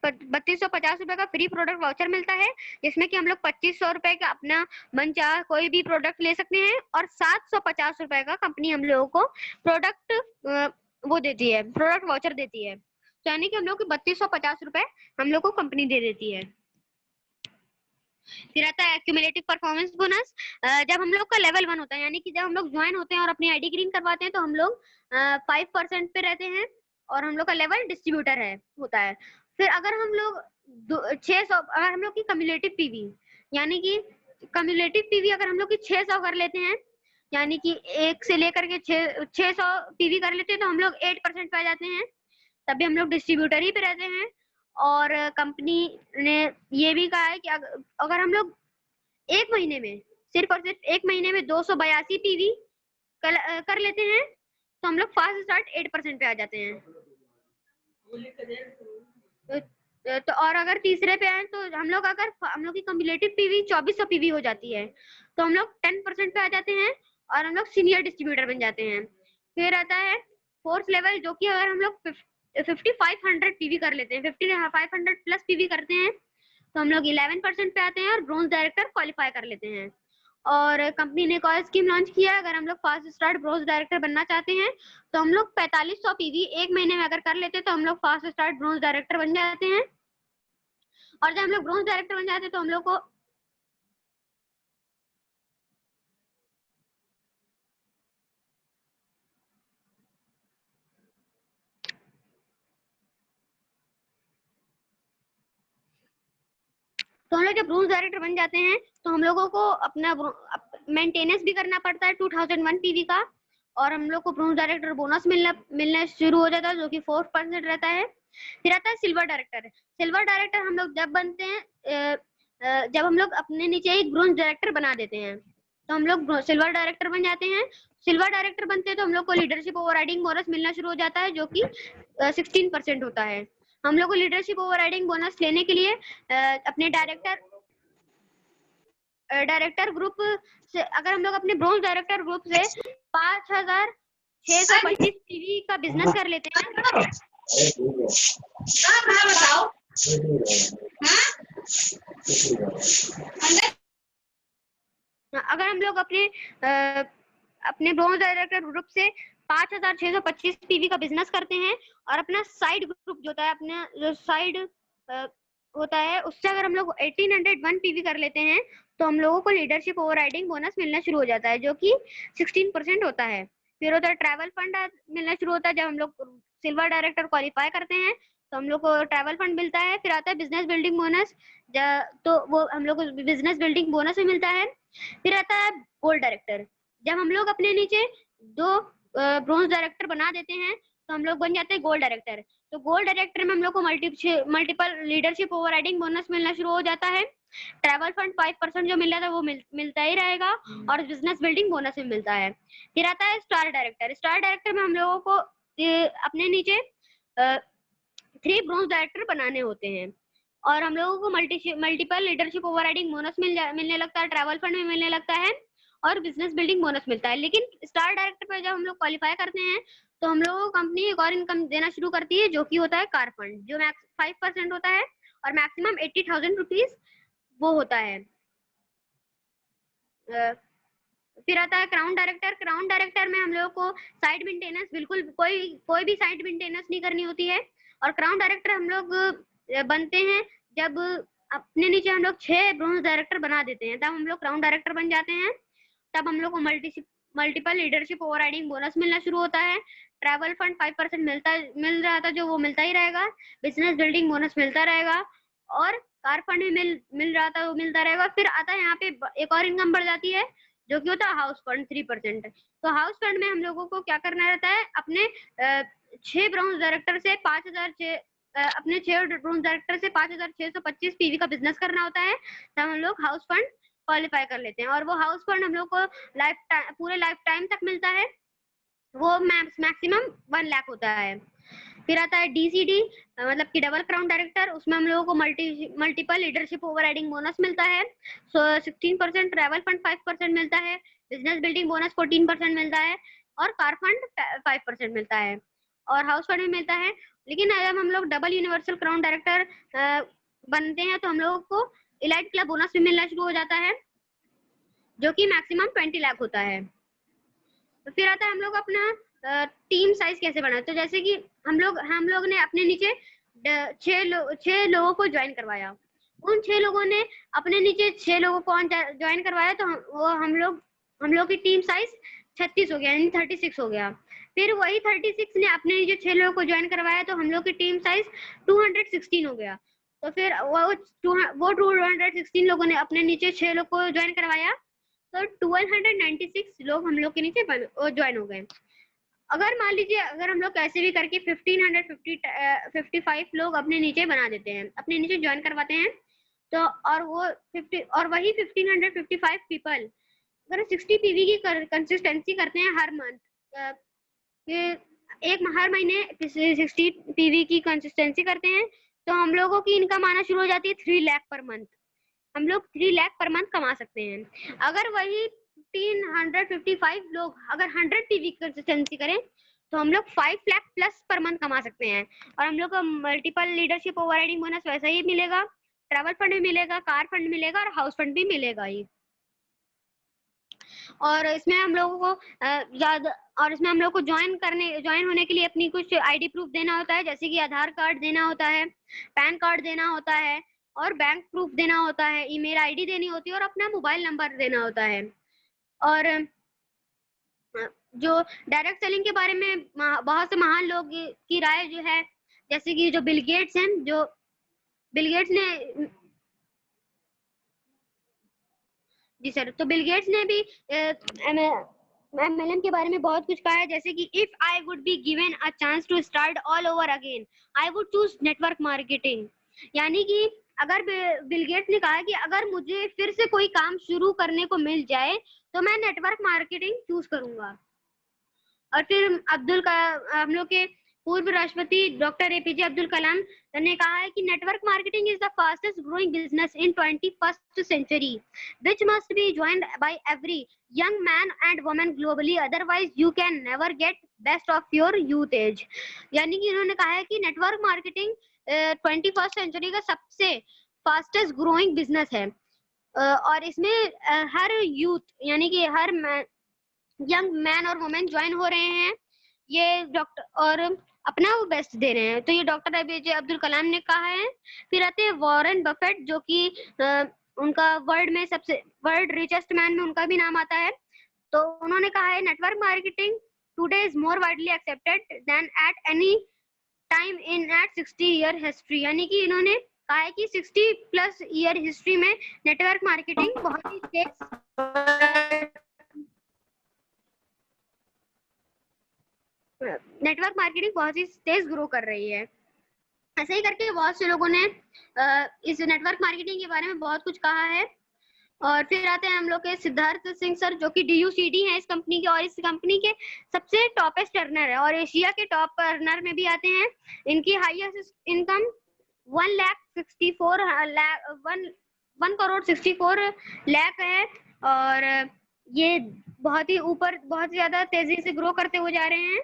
3250 रुपए का फ्री प्रोडक्ट वाउचर मिलता है, जिसमें कि हम लोग 2500 रुपए का अपना मनचाहा कोई भी प्रोडक्ट ले सकते हैं और 750 रुपए का कंपनी हम लोगों को प्रोडक्ट वो देती है, प्रोडक्ट वाउचर देती है। तो यानी कि हम लोग को 3250 रुपए हम लोग को कंपनी दे देती है। फिर आता है एक्यूमुलेटिव परफॉर्मेंस बोनस। जब हम लोग का लेवल 1 होता है, यानी कि जब हम लोग ज्वाइन होते हैं और अपनी आईडी ग्रीन करवाते हैं तो हम लोग 5% पे रहते हैं और हम लोग का लेवल डिस्ट्रीब्यूटर है होता है। फिर अगर हम लोग 600 अगर हम लोग की कम्युलेटिव पीवी यानी कि कम्युलेटिव पीवी अगर हम लोग की 600 कर लेते हैं, यानी कि 1 से लेकर के 600 पीवी कर लेते हैं तो हम लोग 8% पे आ जाते हैं, तभी हम लोग डिस्ट्रीब्यूटर ही पे रहते हैं। और कंपनी ने ये भी कहा है कि अगर हम लोग एक महीने में सिर्फ और सिर्फ एक महीने में 282 पीवी कर लेते हैं तो हम लोग फास्ट स्टार्ट 8% पे आ जाते हैं। तो और अगर तीसरे पे आए तो हम लोग की कम्युलेटिव पीवी 2400 पीवी हो जाती है तो हम लोग 10% पे आ जाते हैं और हम लोग सीनियर डिस्ट्रीब्यूटर बन जाते हैं। फिर आता है फोर्थ लेवल जो कि अगर हम लोग 5500 पीवी कर लेते हैं, 5500 प्लस पीवी करते हैं तो हम लोग 11% पे आते हैं और ब्रोंज डायरेक्टर क्वालिफाई कर लेते हैं। और कंपनी ने एक और स्कीम लॉन्च किया, अगर हम लोग फास्ट स्टार्ट ब्रोंज डायरेक्टर बनना चाहते हैं तो हम लोग 4500 पीवी एक महीने में अगर कर लेते हैं तो हम लोग फास्ट स्टार्ट ब्रोंज डायरेक्टर बन जाते हैं। और जब हम लोग ब्रोंज डायरेक्टर बन जाते हैं तो हम लोग को जब ब्रोंज डायरेक्टर बन जाते हैं तो हम लोगों को अपना मेंटेनेंस भी करना पड़ता है 2001 पीवी का, और हम लोग को ब्रोंज डायरेक्टर बोनस मिलना शुरू हो जाता है जो कि 4% रहता है। फिर आता है सिल्वर डायरेक्टर। सिल्वर डायरेक्टर हम लोग जब बनते हैं जब हम लोग अपने नीचे एक ब्रोंज डायरेक्टर बना देते हैं तो हम लोग सिल्वर डायरेक्टर बन जाते हैं। सिल्वर डायरेक्टर बनते हैं तो हम लोग को लीडरशिप ओवरराइडिंग बोनस मिलना शुरू हो जाता है जो कि 16% होता है। हम लोग को लीडरशिप ओवरराइडिंग बोनस लेने के लिए अपने डायरेक्टर ग्रुप से अगर हम लोग अपने ब्रोंज डायरेक्टर ग्रुप से 5625 पीवी का बिजनेस कर लेते हैं अगर हम लोग अपने ब्रोंज डायरेक्टर ग्रुप से 5625 पीवी का बिजनेस करते हैं और अपना साइड ग्रुप जो होता है अपना जो साइड होता है उससे अगर हम लोग 1801 पीवी कर लेते हैं तो हम लोगों को लीडरशिप ओवरराइडिंग बोनस मिलना शुरू हो जाता है, जो कि 16% होता है। फिर होता है ट्रैवल फंड मिलना शुरू होता है। जब हम लोग सिल्वर डायरेक्टर क्वालिफाई करते हैं तो हम लोग को ट्रैवल फंड मिलता है। फिर आता है बिजनेस बिल्डिंग बोनस, तो वो हम लोग को बिजनेस बिल्डिंग बोनस भी मिलता है। फिर आता है गोल्ड डायरेक्टर। जब हम लोग अपने नीचे 2 ब्रोंज डायरेक्टर बना देते हैं तो हम लोग बन जाते हैं गोल्ड डायरेक्टर। तो गोल्ड डायरेक्टर में हम लोग को मल्टीपल लीडरशिप ओवरराइडिंग बोनस मिलना शुरू हो जाता है। ट्रैवल फंड 5% जो मिल रहा था वो मिलता ही रहेगा, और बिजनेस बिल्डिंग बोनस भी मिलता है। फिर आता है स्टार डायरेक्टर। स्टार डायरेक्टर में हम लोगों को अपने नीचे 3 ब्रोंज डायरेक्टर बनाने होते हैं, और हम लोगों को मल्टीपल लीडरशिप ओवरराइडिंग बोनस मिलने लगता है, ट्रैवल फंड में मिलने लगता है, और बिजनेस बिल्डिंग बोनस मिलता है। लेकिन स्टार डायरेक्टर पर जब हम लोग क्वालिफाई करते हैं तो हम लोगों को कंपनी एक और इनकम देना शुरू करती है, जो कि होता है कार फंड, जो मैक्स 5% होता है और मैक्सिमम 80,000 रुपीज वो होता है। फिर आता है क्राउन डायरेक्टर। क्राउन डायरेक्टर में हम लोगों को साइड मेंटेनेंस, बिल्कुल कोई भी साइड मेंटेनेंस नहीं करनी होती है। और क्राउन डायरेक्टर हम लोग बनते हैं जब अपने नीचे हम लोग 6 ब्रोंज डायरेक्टर बना देते हैं, तब हम लोग क्राउन डायरेक्टर बन जाते हैं। तब हम लोग को मल्टीपल लीडरशिप ओवरराइडिंग बोनस मिलना शुरू होता है। ट्रैवल फंड 5% मिल रहा था, जो वो मिलता ही रहेगा। बिजनेस बिल्डिंग बोनस मिलता रहेगा, और कार फंड भी मिल रहा था वो मिलता रहेगा। फिर आता है यहाँ पे एक और इनकम बढ़ जाती है, जो कि होता है हाउस फंड 3%। तो हाउस फंड में हम लोगों को क्या करना रहता है, अपने 6 ब्रोंज डायरेक्टर से 5,625 पीवी का बिजनेस करना होता है, तब हम लोग हाउस फंड क्वालिफाई कर लेते हैं। और वो हाउस फंड हम लोग को पूरे लाइफ टाइम तक मिलता है, वो मैक्सिमम 1 लाख होता है। फिर आता है डीसीडी, मतलब कि डबल क्राउन डायरेक्टर। उसमें हम लोगों को मल्टीपल लीडरशिप ओवरराइडिंग बोनस मिलता है। 16%, ट्रैवल फंड 5% मिलता है, बिजनेस बिल्डिंग बोनस 14% मिलता है, और कार फंड 5% मिलता है, और हाउस फंड भी मिलता है। लेकिन जब हम लोग डबल यूनिवर्सल क्राउन डायरेक्टर बनते हैं तो हम लोगों को इलाइट क्लब बोनस भी मिलना शुरू हो जाता है, जो कि मैक्सिमम 20 लाख होता है। तो फिर आता है हम लोग अपना टीम साइज कैसे बनाए। तो जैसे कि हम लोग ने अपने नीचे 6 लोगों को ज्वाइन करवाया। उन 6 लोगों ने अपने नीचे 6 लोगों को ज्वाइन करवाया, तो हम लोग की टीम साइज 36 हो गया, यानी 36 हो गया। फिर वही 36 ने अपने नीचे 6 लोगों को ज्वाइन करवाया, तो हम लोग की टीम साइज 216 हो गया। तो फिर वो 216 लोगों ने अपने नीचे 6 लोग को ज्वाइन करवाया, तो 1296 लोग हम लोग के नीचे ज्वाइन हो गए। अगर मान लीजिए, अगर हम लोग कैसे भी करके 1555 लोग अपने नीचे बना देते हैं, अपने नीचे ज्वाइन करवाते हैं, तो और वही 1555 पीपल अगर 60 पीवी की कंसिस्टेंसी करते हैं हर मंथ, हर महीने 60 पीवी की कंसिस्टेंसी करते हैं, तो हम लोगों की इनकम आना शुरू हो जाती है 3 लाख पर मंथ। हम लोग 3 लाख पर मंथ कमा सकते हैं। अगर वही 355 लोग अगर 100 पीवी कंसिस्टेंसी करें, तो हम लोग 5 लाख प्लस पर मंथ कमा सकते हैं। और हम लोग को मल्टीपल लीडरशिप ओवरराइडिंग बोनस वैसा ही मिलेगा, ट्रैवल फंड भी मिलेगा, कार फंड मिलेगा, और हाउस फंड भी मिलेगा ही। और इसमें हम लोगों को ज्वाइन होने के लिए अपनी कुछ आईडी प्रूफ देना होता है, जैसे कि आधार कार्ड देना होता है, पैन कार्ड देना होता है, और बैंक प्रूफ देना होता है, ईमेल आईडी देनी होती है, और अपना मोबाइल नंबर देना होता है। और जो डायरेक्ट सेलिंग के बारे में बहुत से महान लोग की राय जो है, जैसे कि जो बिल गेट्स हैं, जो बिल गेट्स ने जी सर, तो बिल गेट्स ने भी MLM के बारे में बहुत कुछ कहा है, जैसे कि if I would be given a chance to start all over again I would choose network marketing. यानी कि अगर बिल गेट्स ने कहा कि अगर मुझे फिर से कोई काम शुरू करने को मिल जाए तो मैं नेटवर्क मार्केटिंग चूज करूंगा। और फिर हम लोग के पूर्व राष्ट्रपति डॉक्टर APJ अब्दुल कलाम ने कहा है कि network marketing is the fastest growing business in 21st century which must be joined by every young man and woman globally, otherwise you can never get best of your youth age। यानी कि उन्होंने कहा है कि नेटवर्क मार्केटिंग 21st century का सबसे फास्टेस्ट ग्रोइंग बिजनेस है, और इसमें हर यूथ यानी कि हर यंग मैन और वुमेन ज्वाइन हो रहे हैं ये डॉक्टर, और अपना वो बेस्ट दे रहे हैं। तो ये डॉक्टर APJ अब्दुल कलाम ने कहा है। फिर आते हैं वॉरेन बफेट, जो कि उनका वर्ल्ड रिचेस्ट मैन में उनका भी नाम आता है। तो उन्होंने कहा है network marketing today is more widely accepted than at any time in at 60 year history, यानी कि इन्होंने कहा है कि 60+ ईयर हिस्ट्री में नेटवर्क मार्केटिंग बहुत ही तेज ग्रो कर रही है। ऐसे ही करके बहुत से लोगों ने इस नेटवर्क मार्केटिंग के बारे में बहुत कुछ कहा है। और फिर आते हैं हम लोग के सिद्धार्थ सिंह सर, जो कि DUCD है इस कंपनी के, और इस कंपनी के सबसे टॉपेस्ट अर्नर है और एशिया के टॉप अर्नर में भी आते हैं। इनकी हाईएस्ट इनकम 1 करोड़ 64 लाख है और ये बहुत ही ऊपर, बहुत ज्यादा तेजी से ग्रो करते हुए जा रहे हैं।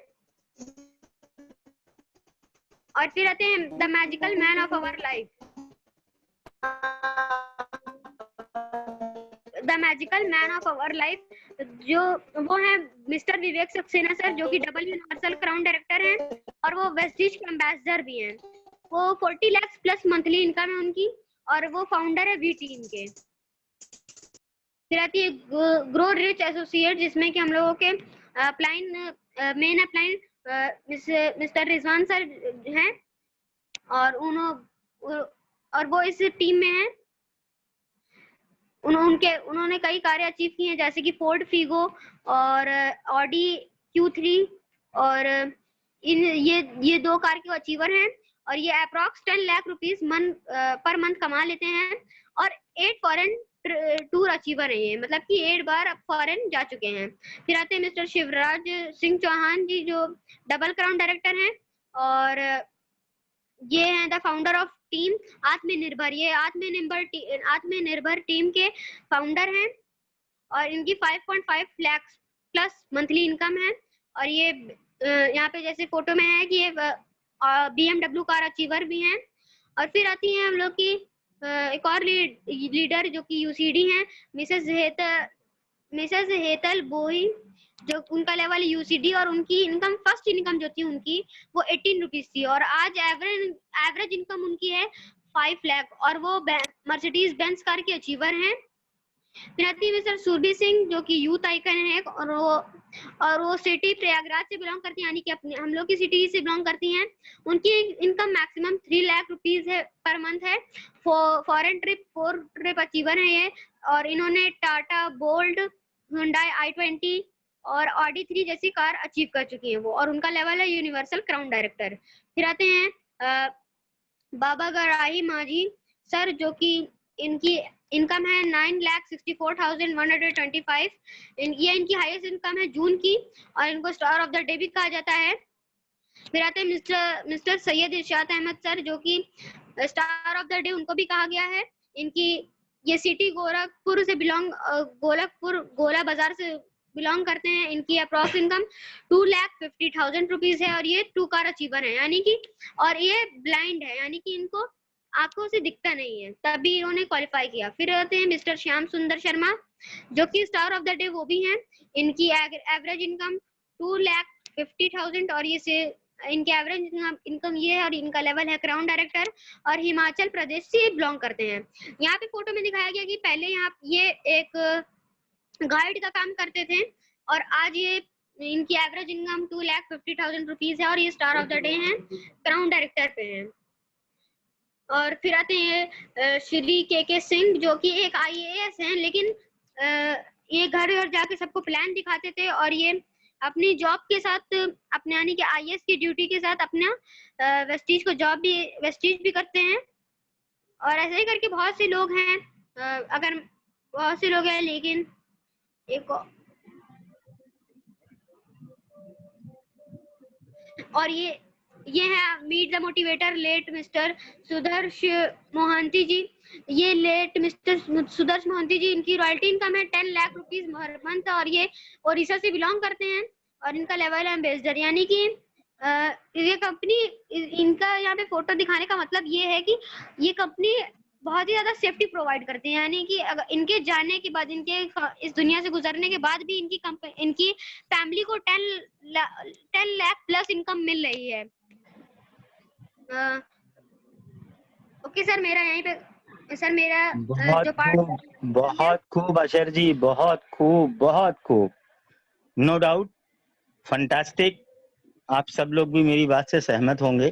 और फिर आते हैं the magical man of our life. The magical man of our life जो वो है मिस्टर विवेक सक्सेना सर, जो कि डबल यूनिवर्सल क्राउन डायरेक्टर हैं और वो वेस्टिज के एम्बेसडर भी हैं। वो 40 लाख प्लस मंथली इनकम है उनकी और वो फाउंडर है वी टीम के। फिर आती है ग्रो रिच एसोसिएट, जिसमें कि हम लोगों के main upline mister Rizwan sir हैं और वो इस टीम में हैं। उन्होंने कई कार्य अचीव किए हैं, जैसे कि फोर्ड फीगो और ऑडी Q3 और ये 2 कार के अचीवर हैं और ये approx 10 lakh rupees per month कमा लेते हैं और 8 फॉरेन टूर अचीवर है ये, मतलब कि 8 बार अब फॉरेन जा चुके हैं। फिर आते हैं मिस्टर शिवराज सिंह चौहान जी, जो डबल क्राउन डायरेक्टर हैं और ये हैं द फाउंडर ऑफ टीम आत्मनिर्भर। ये आत्मनिर्भर टीम के फाउंडर हैं और इनकी 5.5 लाख प्लस मंथली इनकम है और ये यहाँ पे जैसे फोटो में है कि ये BMW कार अचीवर भी हैं। और फिर आती हैं हम लोग की एक और लीडर जो कि UCD हैं, मिसेस हेतल बोई, जो उनका लेवल UCD और उनकी इनकम फर्स्ट इनकम जो थी उनकी वो 18 रुपीज थी और आज एवरेज इनकम उनकी है 5 लाख और वो मर्सिडीज बेंज कार के अचीवर हैं। फिर आती है मिस्टर सुरभि सिंह, जो कि यूथ आइकन है और वो सिटी प्रयागराज से बिलोंग करती हैं, यानी कि अपने हम लोग की सिटी से बिलोंग करती हैं। उनकी इनकम मैक्सिमम 3 लाख रुपीज है पर मंथ है। फॉरेन ट्रिप 4 ट्रिप अचीवर है ये और इन्होंने टाटा बोल्ट, हुंडई i20 और ऑडी 3 जैसी कार अचीव कर चुकी है वो, और उनका लेवल है यूनिवर्सल क्राउन डायरेक्टर। फिर आते हैं बाबा गराही माझी सर, जो कि इनकी इनकम है 9,64,125। ये इनकी हाईएस्ट इनकम है जून की और इनको स्टार ऑफ द डे भी कहा जाता है। फिर आते हैं मिस्टर सैयद इरशाद अहमद सर, जो कि स्टार ऑफ द डे उनको भी कहा गया है। इनकी ये सिटी गोरखपुर से गोला बाजार से बिलोंग करते हैं। इनकी अप्रॉक्स इनकम 2,50,000 रुपीज है और ये 2 कार अचीवर है, यानी कि और ये ब्लाइंड है, यानी कि इनको आंखों से दिखता नहीं है, तभी इन्होंने क्वालिफाई किया। फिर आते हैं मिस्टर श्याम सुंदर शर्मा, जो कि स्टार ऑफ द डे वो भी हैं। इनकी एवरेज इनकम 2,50,000 और ये से इनके एवरेज इनकम ये है और इनका लेवल है क्राउन डायरेक्टर और हिमाचल प्रदेश से बिलोंग करते हैं। यहाँ पे फोटो में दिखाया गया कि पहले यहाँ ये एक गाइड का काम करते थे और आज ये इनकी एवरेज इनकम 2,50,000 रुपीज है और ये स्टार ऑफ द डे हैं, क्राउन डायरेक्टर पे हैं। और फिर आते हैं श्री के सिंह, जो कि एक IAS हैं, लेकिन ये घर घर जाके सबको प्लान दिखाते थे और ये अपनी जॉब के साथ अपने यानी कि IAS की ड्यूटी के साथ अपना वेस्टीज भी करते हैं। और ऐसे ही करके बहुत से लोग हैं, बहुत से लोग हैं, लेकिन एक और ये है meet the motivator late mister Sudarsh Mohanty ji. ये लेट मिस्टर सुदर्श मोहंती जी, इनकी रॉयल्टी इनकम है 10 लाख रुपीज हर मंथ और ये ओडिशा से बिलोंग करते हैं और इनका लेवल है एम्बेसडर, यानी कि ये कंपनी, इनका यहाँ पे फोटो दिखाने का मतलब ये है कि ये कंपनी बहुत ही ज्यादा सेफ्टी प्रोवाइड करती है, यानी कि अगर इनके जाने के बाद, इनके इस दुनिया से गुजरने के बाद भी इनकी फैमिली को 10 लाख प्लस इनकम मिल रही है। ओके सर, मेरा यहीं पे सर मेरा
बहुत
जो पार्ट
खूब, बहुत खूब अशर जी, बहुत खूब, बहुत खूब, नो डाउट, फंटास्टिक। आप सब लोग भी मेरी बात से सहमत होंगे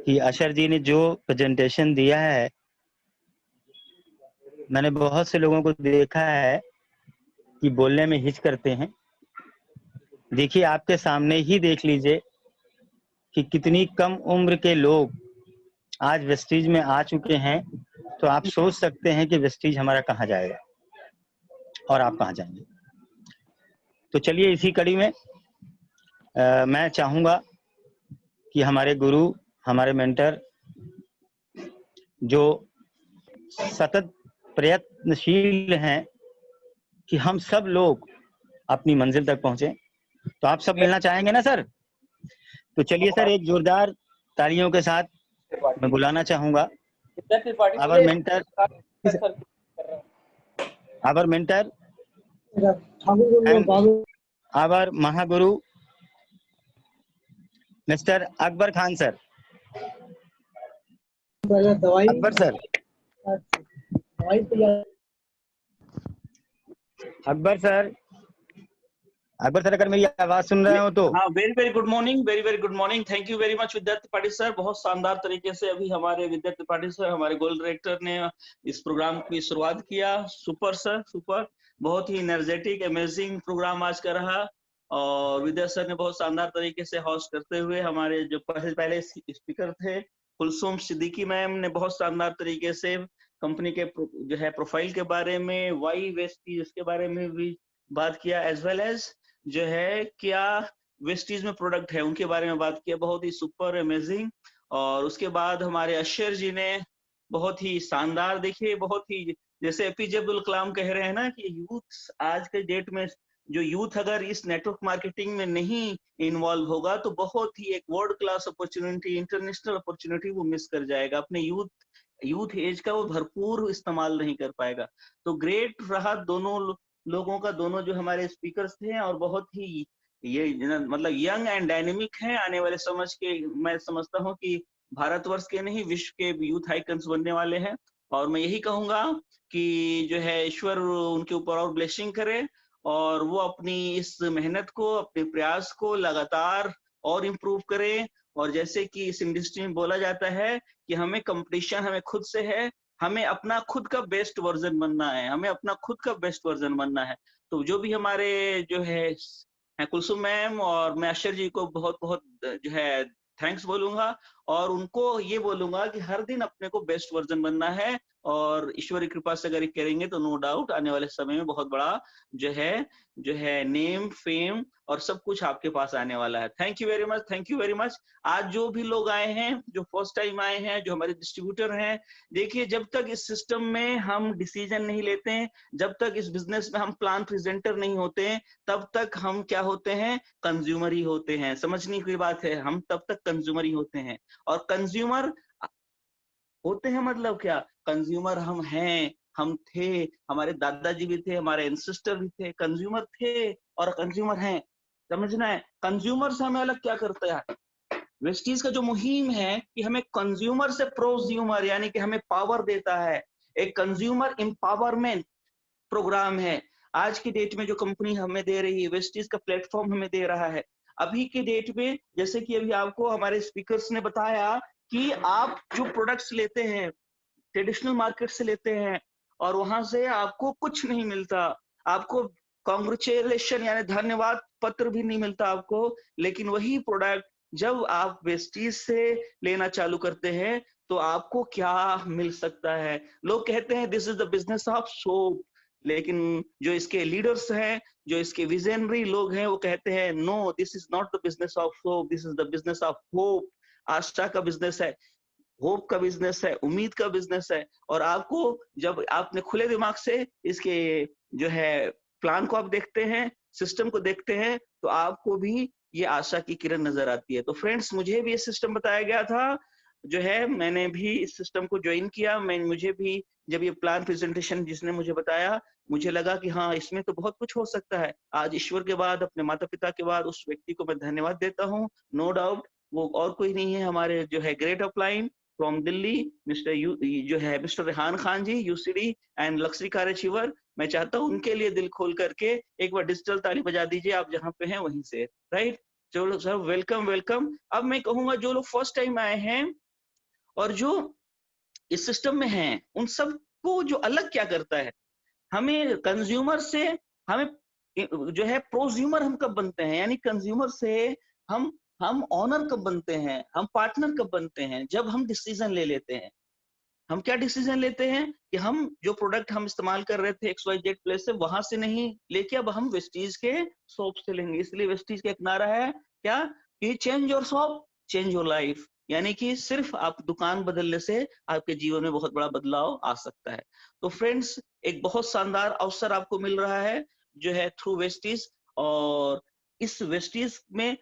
कि अशर जी ने जो प्रेजेंटेशन दिया है, मैंने बहुत से लोगों को देखा है कि बोलने में हिच करते हैं। देखिए, आपके सामने ही देख लीजिए कि कितनी कम उम्र के लोग आज वेस्टीज में आ चुके हैं, तो आप सोच सकते हैं कि वेस्टीज हमारा कहाँ जाएगा और आप कहाँ जाएंगे। तो चलिए, इसी कड़ी में मैं चाहूंगा कि हमारे गुरु, हमारे मेंटर, जो सतत प्रयत्नशील हैं कि हम सब लोग अपनी मंजिल तक पहुंचे, तो आप सब मिलना चाहेंगे ना सर? तो चलिए सर, एक जोरदार तालियों के साथ मैं बुलाना चाहूंगा our mentor, our mentor and our महागुरु mister Akbar Khan sir. Akbar sir, Akbar sir, Akbar sir, अगर मेरी आवाज सुन रहे हो तो।
हाँ, very very good morning, very very good morning. Thank you very much Vidyarthi Tripathi sir. बहुत शानदार तरीके से अभी हमारे विद्यार्थी त्रिपाठी सर, हमारे गोल्ड डायरेक्टर ने इस प्रोग्राम की शुरुआत किया। सुपर सर, सुपर, बहुत ही एनर्जेटिक अमेजिंग प्रोग्राम आज का रहा। और विद्या सर ने बहुत शानदार तरीके से होस्ट करते हुए, हमारे जो पहले स्पीकर थे कुलसुम सिद्दीकी मैम ने बहुत शानदार तरीके से कंपनी के जो है प्रोफाइल के बारे में, वाई वेस्टीज इसके बारे में भी बात किया, एज वेल एज जो है क्या वेस्टीज में प्रोडक्ट है उनके बारे में बात किया। बहुत ही सुपर अमेजिंग। और उसके बाद हमारे अशर जी ने बहुत ही शानदार, देखिए बहुत ही, जैसे एपीजे अब्दुल कलाम कह रहे हैं ना कि यूथ आज के डेट में, जो यूथ अगर इस नेटवर्क मार्केटिंग में नहीं इन्वॉल्व होगा तो बहुत ही एक world class opportunity, international opportunity वो मिस कर जाएगा। अपने यूथ एज का वो भरपूर इस्तेमाल नहीं कर पाएगा। तो ग्रेट रहा दोनों लोगों का, दोनों जो हमारे स्पीकर्स थे, और बहुत ही ये मतलब यंग एंड डायनेमिक है। आने वाले समझ के मैं समझता हूँ कि भारतवर्ष के नहीं विश्व के यूथ आइकन्स बनने वाले हैं। और मैं यही कहूंगा कि जो है ईश्वर उनके ऊपर और ब्लेसिंग करे, और वो अपनी इस मेहनत को, अपने प्रयास को लगातार और इम्प्रूव करें। और जैसे कि इस इंडस्ट्री में बोला जाता है कि हमें कंपटीशन हमें खुद से है, हमें अपना खुद का बेस्ट वर्जन बनना है, हमें अपना खुद का बेस्ट वर्जन बनना है। तो जो भी हमारे जो है कुलसुम मैम और मैं अशर जी को बहुत बहुत जो है थैंक्स बोलूंगा, और उनको ये बोलूंगा कि हर दिन अपने को बेस्ट वर्जन बनना है। और ईश्वरी कृपा से अगर करेंगे तो नो डाउट आने वाले समय में बहुत बड़ा जो है नेम, फेम और सब कुछ आपके पास आने वाला है। Thank you very much, thank you very much. आज जो भी लोग आए हैं, जो फर्स्ट टाइम आए हैं, जो हमारे डिस्ट्रीब्यूटर हैं, देखिए जब तक इस सिस्टम में हम डिसीजन नहीं लेते हैं, जब तक इस बिजनेस में हम प्लान प्रेजेंटर नहीं होते हैं, तब तक हम क्या होते हैं, कंज्यूमर ही होते हैं। समझने की बात है, हम तब तक कंज्यूमर ही होते हैं। और कंज्यूमर होते हैं मतलब क्या, कंज्यूमर हम हैं, हम थे, हमारे दादाजी भी थे, हमारे एंसेस्टर भी थे, कंज्यूमर थे और कंज्यूमर हैं। समझना है, कंज्यूमर से हमें अलग क्या करता है। वेस्टीज का जो मुहिम है कि हमें कंज्यूमर से प्रोज्यूमर, यानी कि हमें पावर देता है, एक कंज्यूमर एम्पावरमेंट प्रोग्राम है। आज की डेट में जो कंपनी हमें दे रही है, वेस्टीज का प्लेटफॉर्म हमें दे रहा है। अभी के डेट में जैसे कि अभी आपको हमारे स्पीकर्स ने बताया कि आप जो प्रोडक्ट्स लेते हैं ट्रेडिशनल मार्केट से लेते हैं और वहां से आपको कुछ नहीं मिलता, आपको कॉन्ग्रेचुलेशन यानी धन्यवाद पत्र भी नहीं मिलता आपको। लेकिन वही प्रोडक्ट जब आप वेस्टीज से लेना चालू करते हैं तो आपको क्या मिल सकता है। लोग कहते हैं this is the business of soap, लेकिन जो इसके लीडर्स हैं, जो इसके विजनरी लोग हैं, वो कहते हैं no, this is not the business of soap, this is the business of hope. आस्था का बिजनेस है, होप का बिजनेस है, उम्मीद का बिजनेस है। और आपको जब आपने खुले दिमाग से इसके जो है प्लान को आप देखते हैं, सिस्टम को देखते हैं, तो आपको भी ये आशा की किरण नजर आती है। तो फ्रेंड्स, मुझे भी ये सिस्टम बताया गया था, जो है मैंने भी इस सिस्टम को ज्वाइन किया। मुझे भी जब ये प्लान प्रेजेंटेशन जिसने मुझे बताया, मुझे लगा कि हाँ, इसमें तो बहुत कुछ हो सकता है। आज ईश्वर के बाद, अपने माता पिता के बाद उस व्यक्ति को मैं धन्यवाद देता हूँ। नो डाउट वो और कोई नहीं है, हमारे जो है ग्रेट अपलाइन फ्रॉम दिल्ली, जो है mister Rehan Khan ji, UCD and luxury car achiever. मैं चाहता हूँ उनके लिए दिल खोल करके एक बार डिजिटल ताली बजा दीजिए, आप जहाँ पे हैं वहीं से, राइट। चलो सर, वेलकम वेलकम। अब मैं कहूंगा जो लोग फर्स्ट टाइम आए हैं और जो इस सिस्टम में हैं, उन सबको जो अलग क्या करता है, हमें कंज्यूमर से, हमें जो है प्रोज्यूमर हम कब बनते हैं, यानी कंज्यूमर से हम ऑनर कब बनते हैं, हम पार्टनर कब बनते हैं, जब हम डिसीजन ले लेते हैं। हम क्या डिसीजन लेते हैं कि हम जो प्रोडक्ट हम इस्तेमाल कर रहे थे XYZ प्लेस से, वहां से नहीं लेके अब हम वेस्टीज के शॉप से लेंगे। इसलिए वेस्टीज का एक नारा है क्या कि change your shop, change your life, यानी कि सिर्फ आप दुकान बदलने से आपके जीवन में बहुत बड़ा बदलाव आ सकता है। तो फ्रेंड्स, एक बहुत शानदार अवसर आपको मिल रहा है जो है थ्रू वेस्टीज, और इस वेस्टीज में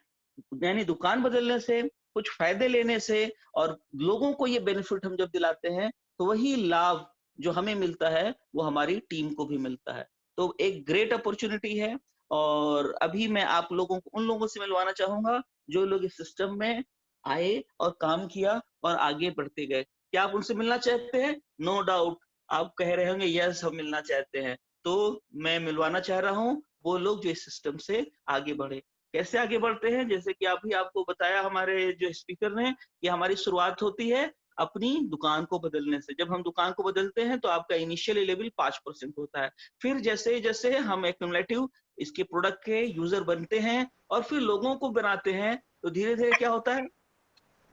यानी दुकान बदलने से, कुछ फायदे लेने से, और लोगों को ये बेनिफिट हम जब दिलाते हैं तो वही लाभ जो हमें मिलता है वो हमारी टीम को भी मिलता है। तो एक ग्रेट अपॉर्चुनिटी है, और अभी मैं आप लोगों को उन लोगों से मिलवाना चाहूंगा जो लोग इस सिस्टम में आए और काम किया और आगे बढ़ते गए। क्या आप उनसे मिलना चाहते हैं? नो डाउट आप कह रहे होंगे यस हम मिलना चाहते हैं। तो मैं मिलवाना चाह रहा हूँ वो लोग जो इस सिस्टम से आगे बढ़े। कैसे आगे बढ़ते हैं? जैसे कि अभी आपको बताया हमारे जो स्पीकर ने कि हमारी शुरुआत होती है अपनी दुकान को बदलने से। जब हम दुकान को बदलते हैं तो आपका इनिशियल लेवल 5% होता है। फिर जैसे जैसे हम एक्युमुलेटिव इसके प्रोडक्ट के यूजर बनते हैं और फिर लोगों को बनाते हैं, तो धीरे धीरे क्या होता है,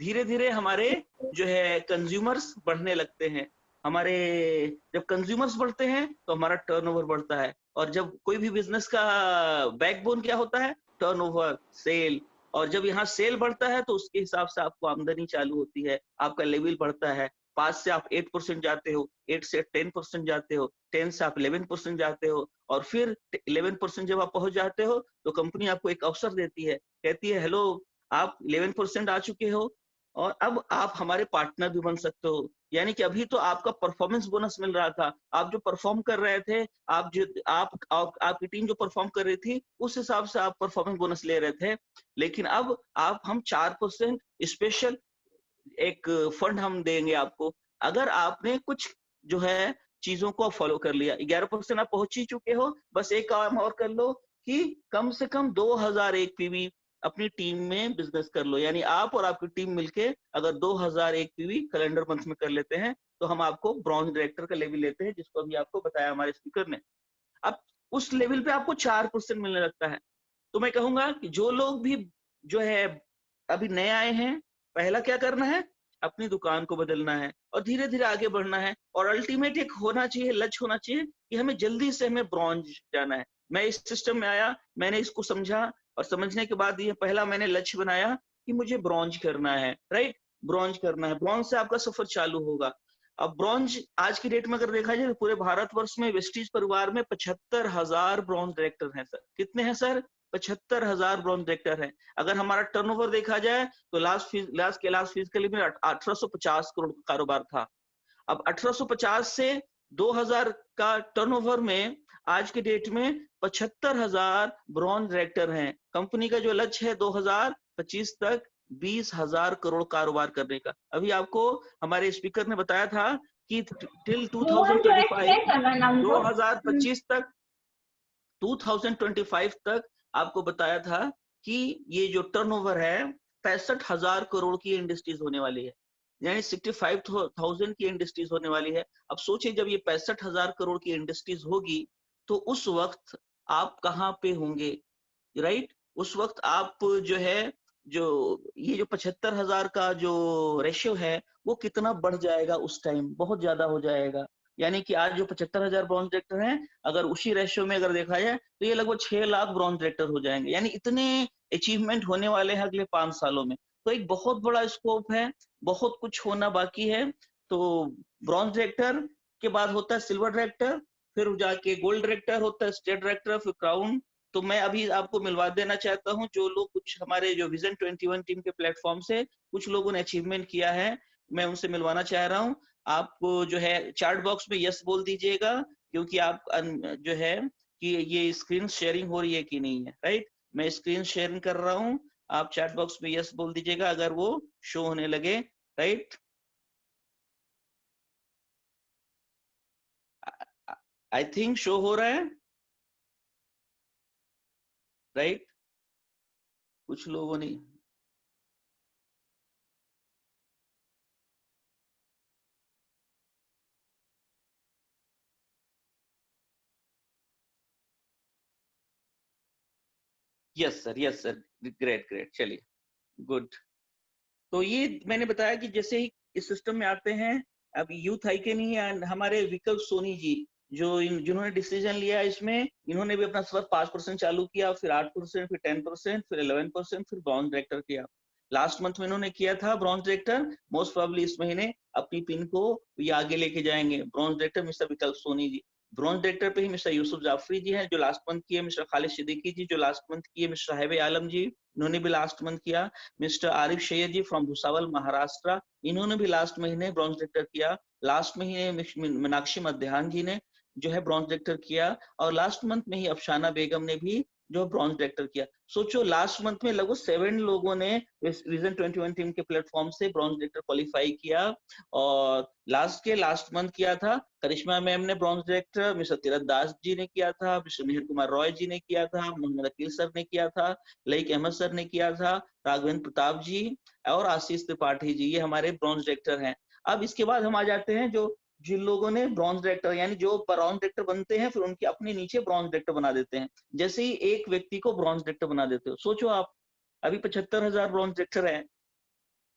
धीरे धीरे हमारे जो है कंज्यूमर्स बढ़ने लगते हैं। हमारे जब कंज्यूमर्स बढ़ते हैं तो हमारा टर्नओवर बढ़ता है, और जब कोई भी बिजनेस का बैकबोन क्या होता है, टर्नओवर, सेल। और जब यहाँ सेल बढ़ता है तो उसके हिसाब से आपको आमदनी चालू होती है, आपका लेवल बढ़ता है। 5 से आप 8% जाते हो, 8 से 10% जाते हो, 10 से आप 11% जाते हो, और फिर 11% जब आप पहुंच जाते हो तो कंपनी आपको एक अवसर देती है, कहती है हेलो आप 11% आ चुके हो और अब आप हमारे पार्टनर भी बन सकते हो। यानी कि अभी तो आपका परफॉर्मेंस बोनस मिल रहा था, आप जो परफॉर्म कर रहे थे, आपकी टीम जो परफॉर्म कर रही थी उस हिसाब से आप परफॉर्मेंस बोनस ले रहे थे। लेकिन अब हम 4% स्पेशल एक फंड हम देंगे आपको, अगर आपने कुछ जो है चीजों को फॉलो कर लिया। 11% आप पहुंच ही चुके हो, बस एक काम और कर लो कि कम से कम 2001 पीवी अपनी टीम में बिजनेस कर लो। यानी आप और आपकी टीम मिलके अगर 2001 पीवी कैलेंडर मंथ में कर लेते हैं तो हम आपको ब्रॉन्ज डायरेक्टर का लेवल लेते हैं, जिसको अभी आपको बताया हमारे स्पीकर ने। अब उस लेवल पे आपको 4% मिलने लगता है। तो मैं कहूंगा कि जो लोग भी जो है अभी नए आए हैं, पहला क्या करना है, अपनी दुकान को बदलना है और धीरे धीरे आगे बढ़ना है। और अल्टीमेट एक होना चाहिए, लक्ष्य होना चाहिए कि हमें जल्दी से हमें ब्रॉन्ज जाना है। मैं इस सिस्टम में आया, मैंने इसको समझा, और समझने के बाद ये पहला मैंने लक्ष्य बनाया कि मुझे ब्रॉन्ज करना है, राइट। ब्रॉन्ज करना है, ब्रॉन्ज से आपका सफर चालू होगा। अब ब्रॉन्ज आज की डेट में अगर देखा जाए तो पूरे भारतवर्ष में वेस्टीज परिवार में 75,000 ब्रॉन्ज डायरेक्टर हैं सर। कितने हैं सर? 75,000 ब्रॉन्ज डायरेक्टर हैं। अगर हमारा टर्नओवर देखा जाए तो लास्ट फिजिकली में 1850 करोड़ का कारोबार था। अब 1850 से 2000 का टर्नओवर में आज के डेट में 75,000 ब्रॉन्ज डायरेक्टर हैं। कंपनी का जो लक्ष्य है 2025 तक 20,000 करोड़ कारोबार करने का। अभी आपको हमारे स्पीकर ने बताया था कि टिल 2025 तक आपको बताया था कि ये जो टर्नओवर है 65,000 करोड़ की इंडस्ट्रीज होने वाली है, यानी 65,000 की इंडस्ट्रीज होने वाली है। अब सोचिए जब ये 65,000 करोड़ की इंडस्ट्रीज होगी तो उस वक्त आप कहाँ पे होंगे, राइट। उस वक्त आप जो है जो ये जो 75,000 का जो रेशियो है वो कितना बढ़ जाएगा, उस टाइम बहुत ज्यादा हो जाएगा। यानी कि आज जो 75,000 ब्रॉन्ज डायरेक्टर हैं, अगर उसी रेशियो में अगर देखा जाए तो ये लगभग 6 लाख ब्रॉन्ज डायरेक्टर हो जाएंगे। यानी इतने अचीवमेंट होने वाले हैं अगले 5 सालों में। तो एक बहुत बड़ा स्कोप है, बहुत कुछ होना बाकी है। तो ब्रॉन्ज डायरेक्टर के बाद होता है सिल्वर डायरेक्टर, फिर जाके गोल्ड डायरेक्टर होता है, स्टेट डायरेक्टर, फिर क्राउन। तो मैं अभी आपको मिलवा देना चाहता हूँ जो लोग कुछ हमारे जो विजन 21 टीम के प्लेटफॉर्म से कुछ लोगों ने अचीवमेंट किया है, मैं उनसे मिलवाना चाह रहा हूँ। आप जो है चैट बॉक्स में यस बोल दीजिएगा, क्योंकि आप जो है कि ये स्क्रीन शेयरिंग हो रही है कि नहीं है, राइट। मैं स्क्रीन शेयरिंग कर रहा हूँ, आप चैट बॉक्स में यस बोल दीजिएगा अगर वो शो होने लगे, राइट। आई थिंक शो हो रहा है, राइट? कुछ लोगों ने यस सर, ग्रेट ग्रेट, चलिए गुड। तो ये मैंने बताया कि जैसे ही इस सिस्टम में आते हैं, अब यूथ आइकन ही हमारे विकल्प सोनी जी जो जिन्होंने डिसीजन लिया इसमें, इन्होंने भी अपना सफर 5% चालू किया, फिर 8%, फिर 10%, फिर 11%, फिर ब्रॉन्ज डायरेक्टर किया। लास्ट मंथ में इन्होंने किया था ब्रॉन्ज डायरेक्टर, मोस्ट प्रोबेबली इस महीने अपनी पिन को ये आगे लेके जाएंगे। ब्रॉन्ज डायरेक्टर मिस्टर विकल्प सोनी जी, ब्रॉन्ज डायरेक्टर पे ही मिस्टर यूसुफ जाफरी जी हैं जो लास्ट मंथ किए, मिस्टर खालिद सिद्दीकी जी जो लास्ट मंथ किए, मिस्टर हैबे आलम जी इन्होंने भी लास्ट मंथ किया, मिस्टर आरिफ सैयद जी फ्रॉम भुसावल महाराष्ट्र इन्होंने भी लास्ट महीने ब्रॉन्ज डायरेक्टर किया। लास्ट महीने मीनाक्षी मध्यान जी ने जो है ब्रॉन्ज डायरेक्टर किया, और लास्ट मंथ में ही अफसाना बेगम ने भी जो ब्रॉन्ज डायरेक्टर किया। सोचो लास्ट मंथ में लगभग 7 लोगों ने विजन 21 टीम के प्लेटफॉर्म से ब्रॉन्ज डायरेक्टर क्वालिफाई किया, और लास्ट मंथ किया था करिश्मा मैम ने bronze director, mister Tirath Das ji ने किया था, मिस्टर मिहिर कुमार रॉय जी ने किया था, मोहम्मद अकील सर ने किया था, लईक अहमद सर ने किया था, राघवेंद्र प्रताप जी और आशीष त्रिपाठी जी, ये हमारे ब्रॉन्ज डायरेक्टर हैं। अब इसके बाद हम आ जाते हैं जो जिन लोगों ने ब्रॉन्ज डायरेक्टर यानी जो ब्रॉन्ज डायरेक्टर बनते हैं फिर उनके अपने नीचे ब्रॉन्ज डायरेक्टर बना देते हैं। जैसे ही एक व्यक्ति को ब्रॉन्ज डायरेक्टर बना देते हो, सोचो आप अभी 75,000 ब्रॉन्ज डायरेक्टर हैं,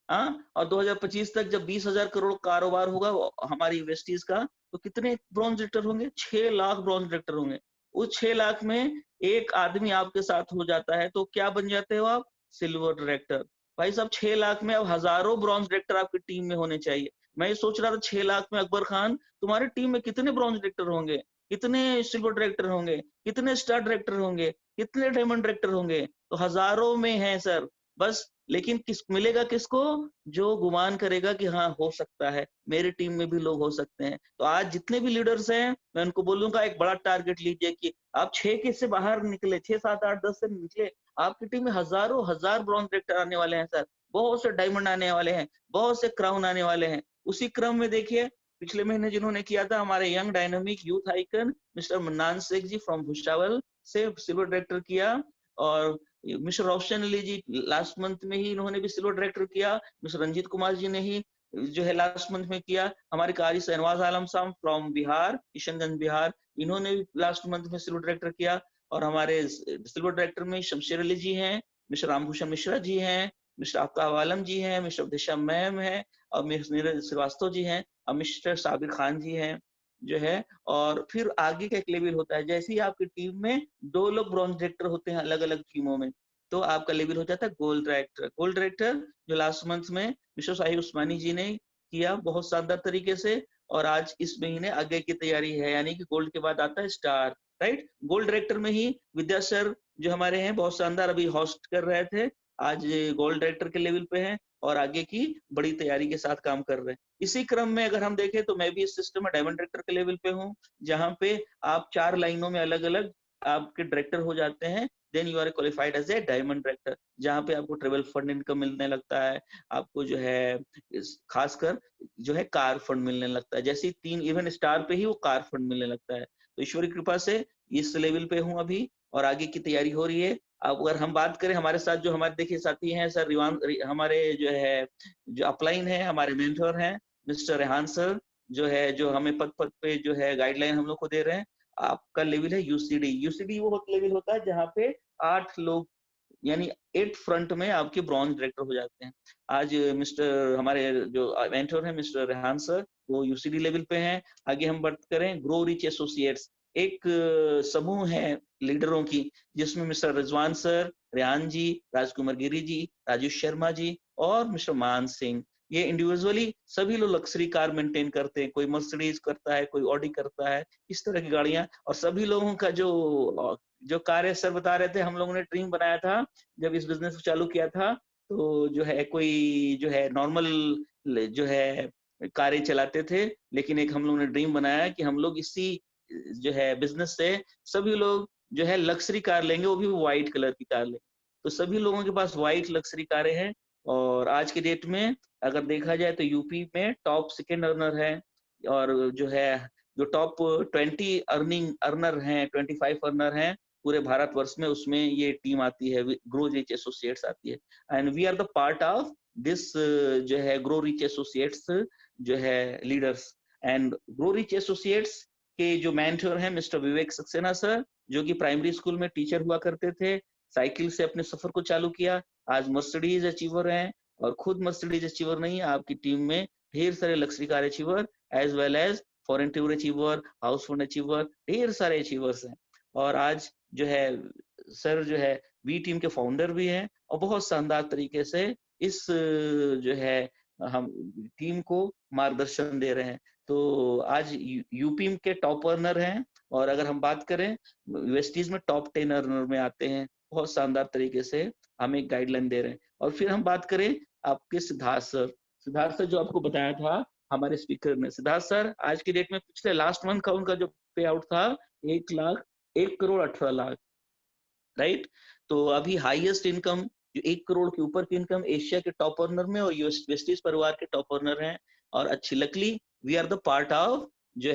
हाँ, और 2025 तक जब 20,000 करोड़ कारोबार होगा हमारी इन्वेस्टीज का, तो कितने ब्रॉन्ज डायरेक्टर होंगे? 6 लाख ब्रॉन्ज डायरेक्टर होंगे। उस 6 लाख में एक आदमी आपके साथ हो जाता है तो क्या बन जाते हो आप? Silver director. भाई साहब 6 लाख में अब हजारों ब्रॉन्ज डायरेक्टर आपकी टीम में होने चाहिए। मैं ये सोच रहा था 6 लाख में अकबर खान तुम्हारी टीम में कितने ब्रॉन्ज डायरेक्टर होंगे, कितने सिल्वर डायरेक्टर होंगे, कितने स्टार डायरेक्टर होंगे, कितने डायमंड डायरेक्टर होंगे? तो हजारों में है सर, बस। लेकिन किस मिलेगा किसको? जो गुमान करेगा कि हाँ हो सकता है मेरी टीम में भी लोग हो सकते हैं। तो आज जितने भी लीडर्स हैं मैं उनको बोलूंगा एक बड़ा टारगेट लीजिए कि आप 6 के से बाहर निकले, 6, 7, 8, 10 से निकले, आपकी टीम में हजारों हजार ब्रॉन्ज डायरेक्टर आने वाले हैं सर, बहुत से डायमंड आने वाले हैं, बहुत से क्राउन आने वाले हैं। उसी क्रम में देखिए पिछले महीने जिन्होंने किया था हमारे young dynamic youth icon mister Mannan Sheikh ji from Bhusawal से सिल्वर डायरेक्टर किया, और mister Roshan Ali ji last month में ही इन्होंने भी सिल्वर डायरेक्टर किया, मिस्टर रंजीत कुमार जी ने ही जो है लास्ट मंथ में किया, हमारे कारी शहनवाज आलम साहब फ्रॉम बिहार किशनगंज बिहार इन्होंने भी लास्ट मंथ में सिल्वर डायरेक्टर किया, और हमारे सिल्वर डायरेक्टर में शमशेर अली जी हैं, मिस्टर रामभूषण मिश्रा जी हैं, मिस्टर आफ्ताब आलम जी हैं, मिस्टर दिशा मैम है, और मिस्टर नीरज श्रीवास्तव जी हैं, और मिस्टर साबिर खान जी हैं जो है। और फिर आगे का एक लेवल होता है, जैसे ही आपकी टीम में 2 लोग ब्रॉन्ज डायरेक्टर होते हैं अलग अलग टीमों में, तो आपका लेवल हो जाता है गोल्ड डायरेक्टर। गोल्ड डायरेक्टर जो लास्ट मंथ में मिस्टर शाही उस्मानी जी ने किया बहुत शानदार तरीके से, और आज इस महीने आगे की तैयारी है, यानी कि गोल्ड के बाद आता है स्टार, राइट। गोल्ड डायरेक्टर में ही विद्या सर जो हमारे हैं बहुत शानदार अभी होस्ट कर रहे थे, आज गोल्ड डायरेक्टर के लेवल पे हैं और आगे की बड़ी तैयारी के साथ काम कर रहे हैं। इसी क्रम में अगर हम देखें तो मैं भी इस सिस्टम में डायमंड डायरेक्टर के लेवल पे हूँ, जहां पे आप 4 लाइनों में अलग अलग आपके डायरेक्टर हो जाते हैं, then you are qualified as a diamond director, जहां पे आपको ट्रेवल फंड इनकम मिलने लगता है, आपको जो है खासकर जो है कार फंड मिलने लगता है, जैसे 3 इवन स्टार पे ही वो कार फंड मिलने लगता है। तो ईश्वर की कृपा से इस लेवल पे हूँ अभी, और आगे की तैयारी हो रही है। अब अगर हम बात करें हमारे साथ जो हमारे देखिए साथी हैं सर, हमारे जो है जो अपलाइन है, हमारे मेंटर हैं मिस्टर रेहान सर, जो है जो हमें पद पद पे जो है गाइडलाइन हम लोग को दे रहे हैं। आपका लेवल है यूसीडी। यूसीडी वो लेवल होता है जहाँ पे 8 लोग यानी 8 फ्रंट में आपके ब्रॉन्ज डायरेक्टर हो जाते हैं। आज मिस्टर हमारे जो मेंटर है मिस्टर रेहान सर, वो यूसीडी लेवल पे हैं। आगे हम बात करें ग्रो रिच एसोसिएट्स, एक समूह है लीडरों की, जिसमें मिस्टर रिजवान सर, रेहान जी, राजकुमार गिरी जी, राजेश शर्मा जी और मिस्टर मान सिंह, ये इंडिविजुअली सभी लोग लक्सरी कार मेंटेन करते हैं, कोई मर्सिडीज करता है, कोई ऑडी करता है, इस तरह की गाड़ियां। और सभी लोगों का जो कार्य सर बता रहे थे, हम लोगों ने ड्रीम बनाया था जब इस बिजनेस को चालू किया था, तो जो है कोई जो है नॉर्मल जो है कारें चलाते थे, लेकिन एक हम लोगों ने ड्रीम बनाया कि हम लोग इसी जो है बिजनेस से सभी लोग जो है लक्सरी कार लेंगे, वो भी व्हाइट कलर की कार लेंगे। तो सभी लोगों के पास व्हाइट लक्सरी कारें हैं, और आज के डेट में अगर देखा जाए तो यूपी में टॉप सेकंड रनर है, और जो है जो टॉप 20 अर्नर हैं, 25 अर्नर हैं पूरे भारतवर्ष में, उसमें ये टीम आती है, ग्रो रिच एसोसिएट्स आती है। And we are the part of this जो है ग्रो रिच एसोसिएट्स जो है leaders. And grow rich associates के जो मेंटर हैं मिस्टर विवेक सक्सेना सर, जो कि प्राइमरी स्कूल में टीचर हुआ करते थे, साइकिल से अपने सफर को चालू किया, आज मर्सिडीज अचीवर हैं, और खुद मर्सिडीज अचीवर नहीं, आपकी टीम में ढेर सारे luxury car achiever as well as foreign tour achiever, house fund achiever, ढेर सारे अचीवर्स हैं। और आज जो है सर जो है वी टीम के फाउंडर भी हैं, और बहुत शानदार तरीके से इस जो है हम टीम को मार्गदर्शन दे रहे हैं। तो आज यूपी के टॉप अर्नर हैं, और अगर हम बात करें वेस्टीज में टॉप 10 अर्नर में आते हैं, बहुत शानदार तरीके से हमें गाइडलाइन दे रहे हैं। और फिर हम बात करें आपके सिद्धार्थ सर जो आपको बताया था हमारे स्पीकर ने, सिद्धार्थ सर आज की डेट में पिछले लास्ट मंथ का उनका जो पे आउट था 1,18,00,000, राइट। तो अभी हाईएस्ट इनकम जो 1 करोड़ के ऊपर की इनकम एशिया के टॉप अर्नर में और वेस्टीज परिवार के टॉप अर्नर हैं। और अच्छी luckily we are the part of जो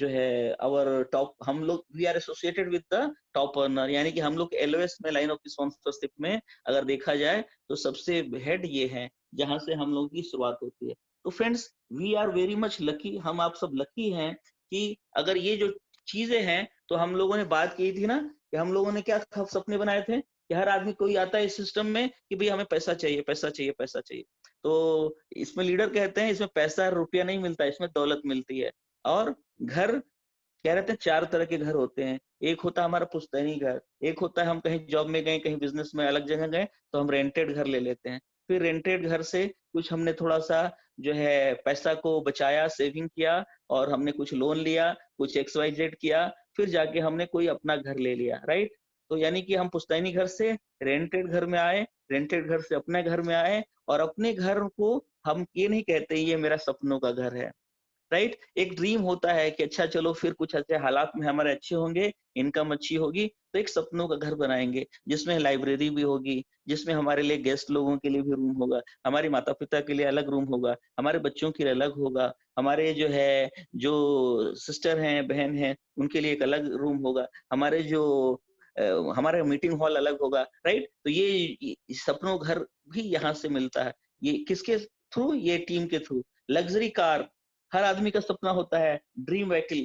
है आवर टॉप, हम लोग we are associated with the top earner, यानी कि हम लोग एलओएस में लाइन ऑफ स्पॉन्सरशिप में अगर देखा जाए तो सबसे हेड ये है जहां से हम लोगों की शुरुआत होती है। तो friends we are very much lucky, हम आप सब लकी हैं कि अगर ये जो चीजें हैं, तो हम लोगों ने बात की थी ना कि हम लोगों ने क्या सपने बनाए थे कि हर आदमी कोई आता है इस सिस्टम में कि भाई हमें पैसा चाहिए पैसा चाहिए पैसा चाहिए। तो इसमें लीडर कहते हैं इसमें पैसा रुपया नहीं मिलता, इसमें दौलत मिलती है। और घर कह रहे थे 4 तरह के घर होते हैं, एक होता है हमारा पुश्तैनी घर, एक होता है हम कहीं जॉब में गए, कहीं बिजनेस में अलग जगह गए तो हम रेंटेड घर ले लेते हैं। फिर रेंटेड घर से कुछ हमने थोड़ा सा जो है पैसा को बचाया, सेविंग किया, और हमने कुछ लोन लिया, कुछ XYZ किया, फिर जाके हमने कोई अपना घर ले लिया, राइट। तो यानी कि हम पुश्तैनी घर से रेंटेड घर में आए, रेंटेड घर से अपने घर में आए, और अपने घर को हम ये नहीं कहते ये मेरा सपनों का घर है, राइट। एक ड्रीम होता है कि अच्छा चलो फिर कुछ अच्छे हालात में हमारे अच्छे होंगे, इनकम अच्छी होगी, तो एक सपनों का घर बनाएंगे जिसमें लाइब्रेरी भी होगी, जिसमें हमारे लिए गेस्ट लोगों के लिए भी रूम होगा, हमारे माता पिता के लिए अलग रूम होगा, हमारे बच्चों के लिए अलग होगा, हमारे जो सिस्टर हैं बहन हैं उनके लिए एक अलग रूम होगा, हमारे हमारा मीटिंग हॉल अलग होगा, राइट। तो ये सपनों घर भी यहाँ से मिलता है। ये किसके थ्रू? ये टीम के थ्रू। लग्जरी कार हर आदमी का सपना होता है, ड्रीम व्हीकल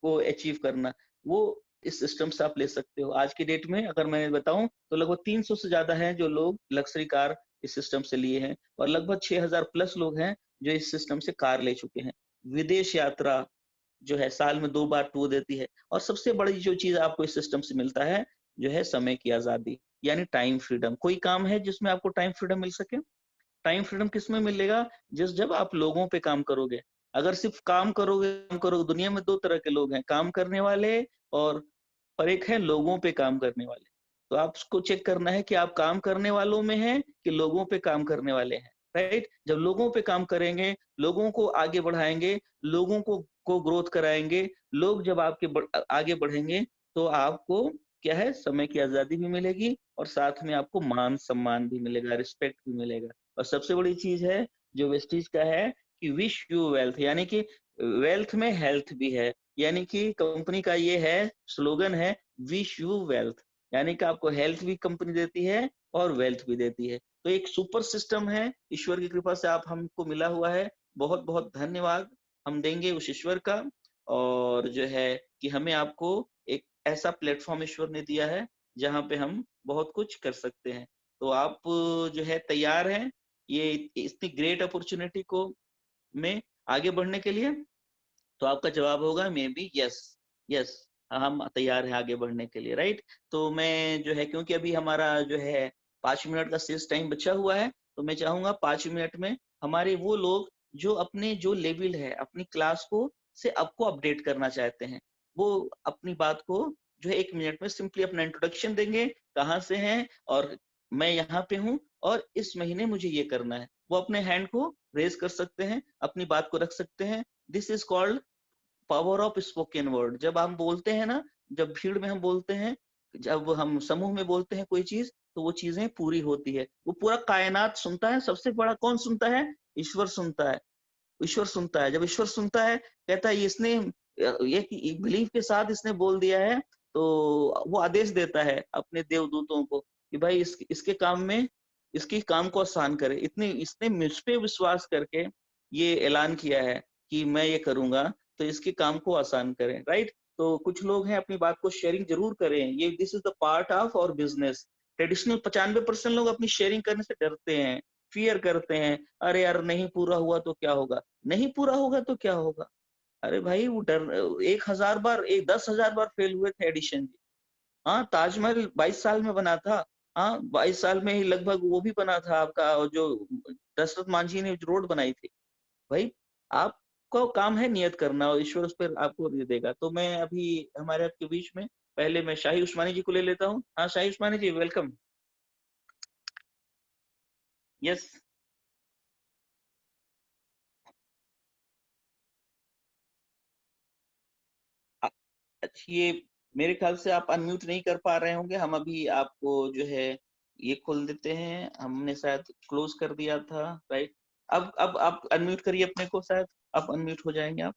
को अचीव करना, वो इस सिस्टम से आप ले सकते हो। आज की डेट में अगर मैं बताऊं तो लगभग 300 से ज्यादा हैं जो लोग लग्जरी कार इस सिस्टम से लिए हैं, और लगभग 6000 प्लस लोग हैं जो इस सिस्टम से कार ले चुके हैं। विदेश यात्रा जो है साल में 2 बार टूर देती है, और सबसे बड़ी जो चीज आपको इस सिस्टम से मिलता है जो है समय की आजादी, यानी टाइम फ्रीडम। कोई काम है जिसमें आपको टाइम फ्रीडम मिल सके? टाइम फ्रीडम किस में मिलेगा? जब आप लोगों पे काम करोगे। अगर सिर्फ काम करोगे, दुनिया में 2 तरह के लोग हैं, काम करने वाले और एक है लोगों पे काम करने वाले। तो आपको चेक करना है कि आप काम करने वालों में हैं कि लोगों पे काम करने वाले हैं, राइट। जब लोगों पे काम करेंगे, लोगों को आगे बढ़ाएंगे, लोगों को ग्रोथ कराएंगे, लोग जब आपके आगे बढ़ेंगे तो आपको क्या है, समय की आजादी भी मिलेगी, और साथ में आपको मान सम्मान भी मिलेगा, रिस्पेक्ट भी मिलेगा। और सबसे बड़ी चीज है जो वेस्टीज का है कि विश यू वेल्थ, यानी कि वेल्थ में हेल्थ भी है। यानी कि कंपनी का ये है स्लोगन है विश यू वेल्थ, यानी कि आपको हेल्थ भी कंपनी देती है और वेल्थ भी देती है। तो एक सुपर सिस्टम है, ईश्वर की कृपा से आप हमको मिला हुआ है। बहुत बहुत धन्यवाद हम देंगे उस ईश्वर का, और जो है कि हमें आपको एक ऐसा प्लेटफॉर्म ईश्वर ने दिया है जहाँ पे हम बहुत कुछ कर सकते हैं। तो आप जो है तैयार हैं ये इतनी ग्रेट अपॉर्चुनिटी को में आगे बढ़ने के लिए? तो आपका जवाब होगा मे बी यस, हम तैयार हैं आगे बढ़ने के लिए, राइट। तो मैं जो है क्योंकि अभी हमारा जो है 5 मिनट का सेल्स टाइम बचा हुआ है, तो मैं चाहूंगा 5 मिनट में हमारे वो लोग जो अपने जो लेवल है अपनी क्लास को से आपको अपडेट करना चाहते हैं, वो अपनी बात को जो है 1 मिनट में सिंपली अपना इंट्रोडक्शन देंगे, कहाँ से हैं और मैं यहाँ पे हूँ और इस महीने मुझे ये करना है। वो अपने हैंड को रेज कर सकते हैं, अपनी बात को रख सकते हैं। This is called power of spoken word. जब हम बोलते हैं ना, जब भीड़ में हम बोलते हैं, जब हम समूह में बोलते हैं कोई चीज, तो वो चीजें पूरी होती है। वो पूरा कायनात सुनता है। सबसे बड़ा कौन सुनता है? ईश्वर सुनता है। ईश्वर सुनता है। जब ईश्वर सुनता है, कहता है इसने एक बिलीव के साथ इसने बोल दिया है, तो वो आदेश देता है अपने देवदूतों को कि भाई इसके काम में, इसके काम को आसान करे। इसने मुझ पे विश्वास करके ये ऐलान किया है कि मैं ये करूंगा, तो इसके काम को आसान करें, राइट। तो कुछ लोग हैं अपनी बात को शेयरिंग जरूर करें, ये this is the part of और बिजनेस। ट्रेडिशनल 95% लोग अपनी शेयरिंग करने से डरते हैं, फियर करते हैं, अरे यार नहीं पूरा हुआ तो क्या होगा, नहीं पूरा होगा तो क्या होगा। अरे भाई वो डर 1000 बार, 10,000 बार फेल हुए थे एडिशन जी। हाँ, ताजमहल 22 साल में बना था। हाँ, 22 साल में ही लगभग वो भी बना था आपका, जो दशरथ मांझी ने रोड बनाई थी। भाई आपको काम है नियत करना, और ईश्वर उस पर आपको दे देगा। तो मैं अभी हमारे आपके बीच में पहले मैं शाही उस्मानी जी को ले लेता हूँ। हाँ शाही उस्मानी जी, वेलकम। यस। अच्छा, ये मेरे ख्याल से आप अनम्यूट नहीं कर पा रहे होंगे। हम अभी आपको जो है ये खोल देते हैं, हमने शायद क्लोज कर दिया था, राइट। अब आप अनम्यूट करिए अपने को, शायद आप अनम्यूट हो जाएंगे आप।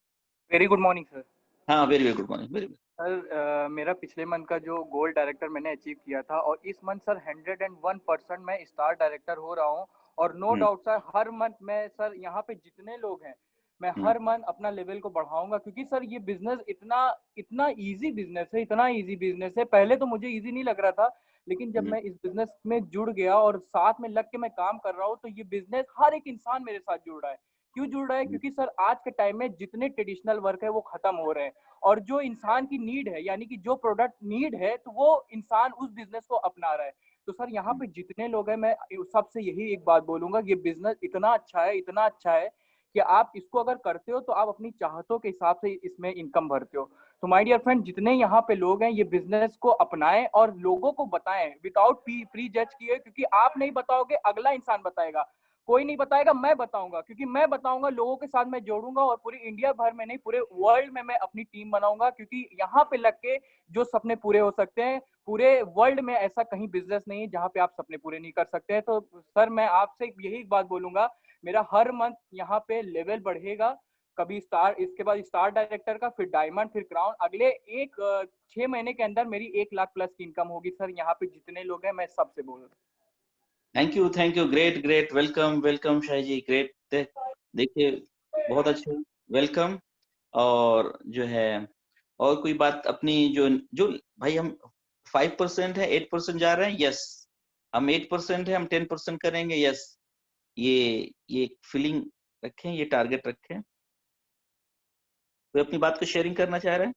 Very good morning sir.
हाँ, very very good morning, very good.
Sir मेरा पिछले मंथ का जो गोल्ड डायरेक्टर मैंने अचीव किया था, और इस मंथ सर 101% मैं स्टार डायरेक्टर हो रहा हूँ। और नो डाउट सर हर मंथ में सर यहाँ पे जितने लोग हैं, मैं हर मंथ अपना लेवल को बढ़ाऊंगा, क्योंकि सर ये बिजनेस इतना इतना इजी बिजनेस है, इतना इजी बिजनेस है। पहले तो मुझे इजी नहीं लग रहा था, लेकिन जब मैं इस बिजनेस में जुड़ गया और साथ में लग के मैं काम कर रहा हूँ, तो ये बिजनेस हर एक इंसान मेरे साथ जुड़ रहा है। क्यों जुड़ रहा है? क्योंकि सर आज के टाइम में जितने ट्रेडिशनल वर्क है वो खत्म हो रहे हैं, और जो इंसान की नीड है, यानी कि जो प्रोडक्ट नीड है, तो वो इंसान उस बिजनेस को अपना रहा है। तो सर यहाँ पे जितने लोग हैं, मैं सबसे यही एक बात बोलूंगा, ये बिजनेस इतना अच्छा है, इतना अच्छा है कि आप इसको अगर करते हो तो आप अपनी चाहतों के हिसाब से इसमें इनकम भरते हो। तो माय डियर फ्रेंड, जितने यहाँ पे लोग हैं, ये बिजनेस को अपनाएं और लोगों को बताएं विदाउट प्री जज किए, क्योंकि आप नहीं बताओगे, अगला इंसान बताएगा। कोई नहीं बताएगा, मैं बताऊंगा, क्योंकि मैं बताऊंगा, लोगों के साथ मैं जोड़ूंगा, और पूरी इंडिया भर में नहीं, पूरे वर्ल्ड में मैं अपनी टीम बनाऊंगा, क्योंकि यहाँ पे लग के जो सपने पूरे हो सकते हैं, पूरे वर्ल्ड में ऐसा कहीं बिजनेस नहीं है जहाँ पे आप सपने पूरे नहीं कर सकते हैं। तो सर मैं आपसे यही बात बोलूंगा, मेरा हर मंथ यहाँ पे लेवल बढ़ेगा, कभी स्टार, इसके बाद स्टार डायरेक्टर का, फिर डायमंड, फिर क्राउन। अगले 6 महीने के अंदर मेरी 1 लाख प्लस की इनकम होगी सर। यहाँ पे जितने लोग हैं, मैं सबसे बोल रहा हूँ।
Thank you, great great, welcome welcome Shahi ji, great. देखिए बहुत अच्छा, वेलकम। और जो है, और कोई बात अपनी जो जो भाई, हम 5% है, 8% जा रहे हैं, यस। हम 8% है, हम 10% करेंगे, यस। ये फीलिंग रखें, ये टारगेट रखें। कोई अपनी बात को शेयरिंग करना चाह रहे हैं?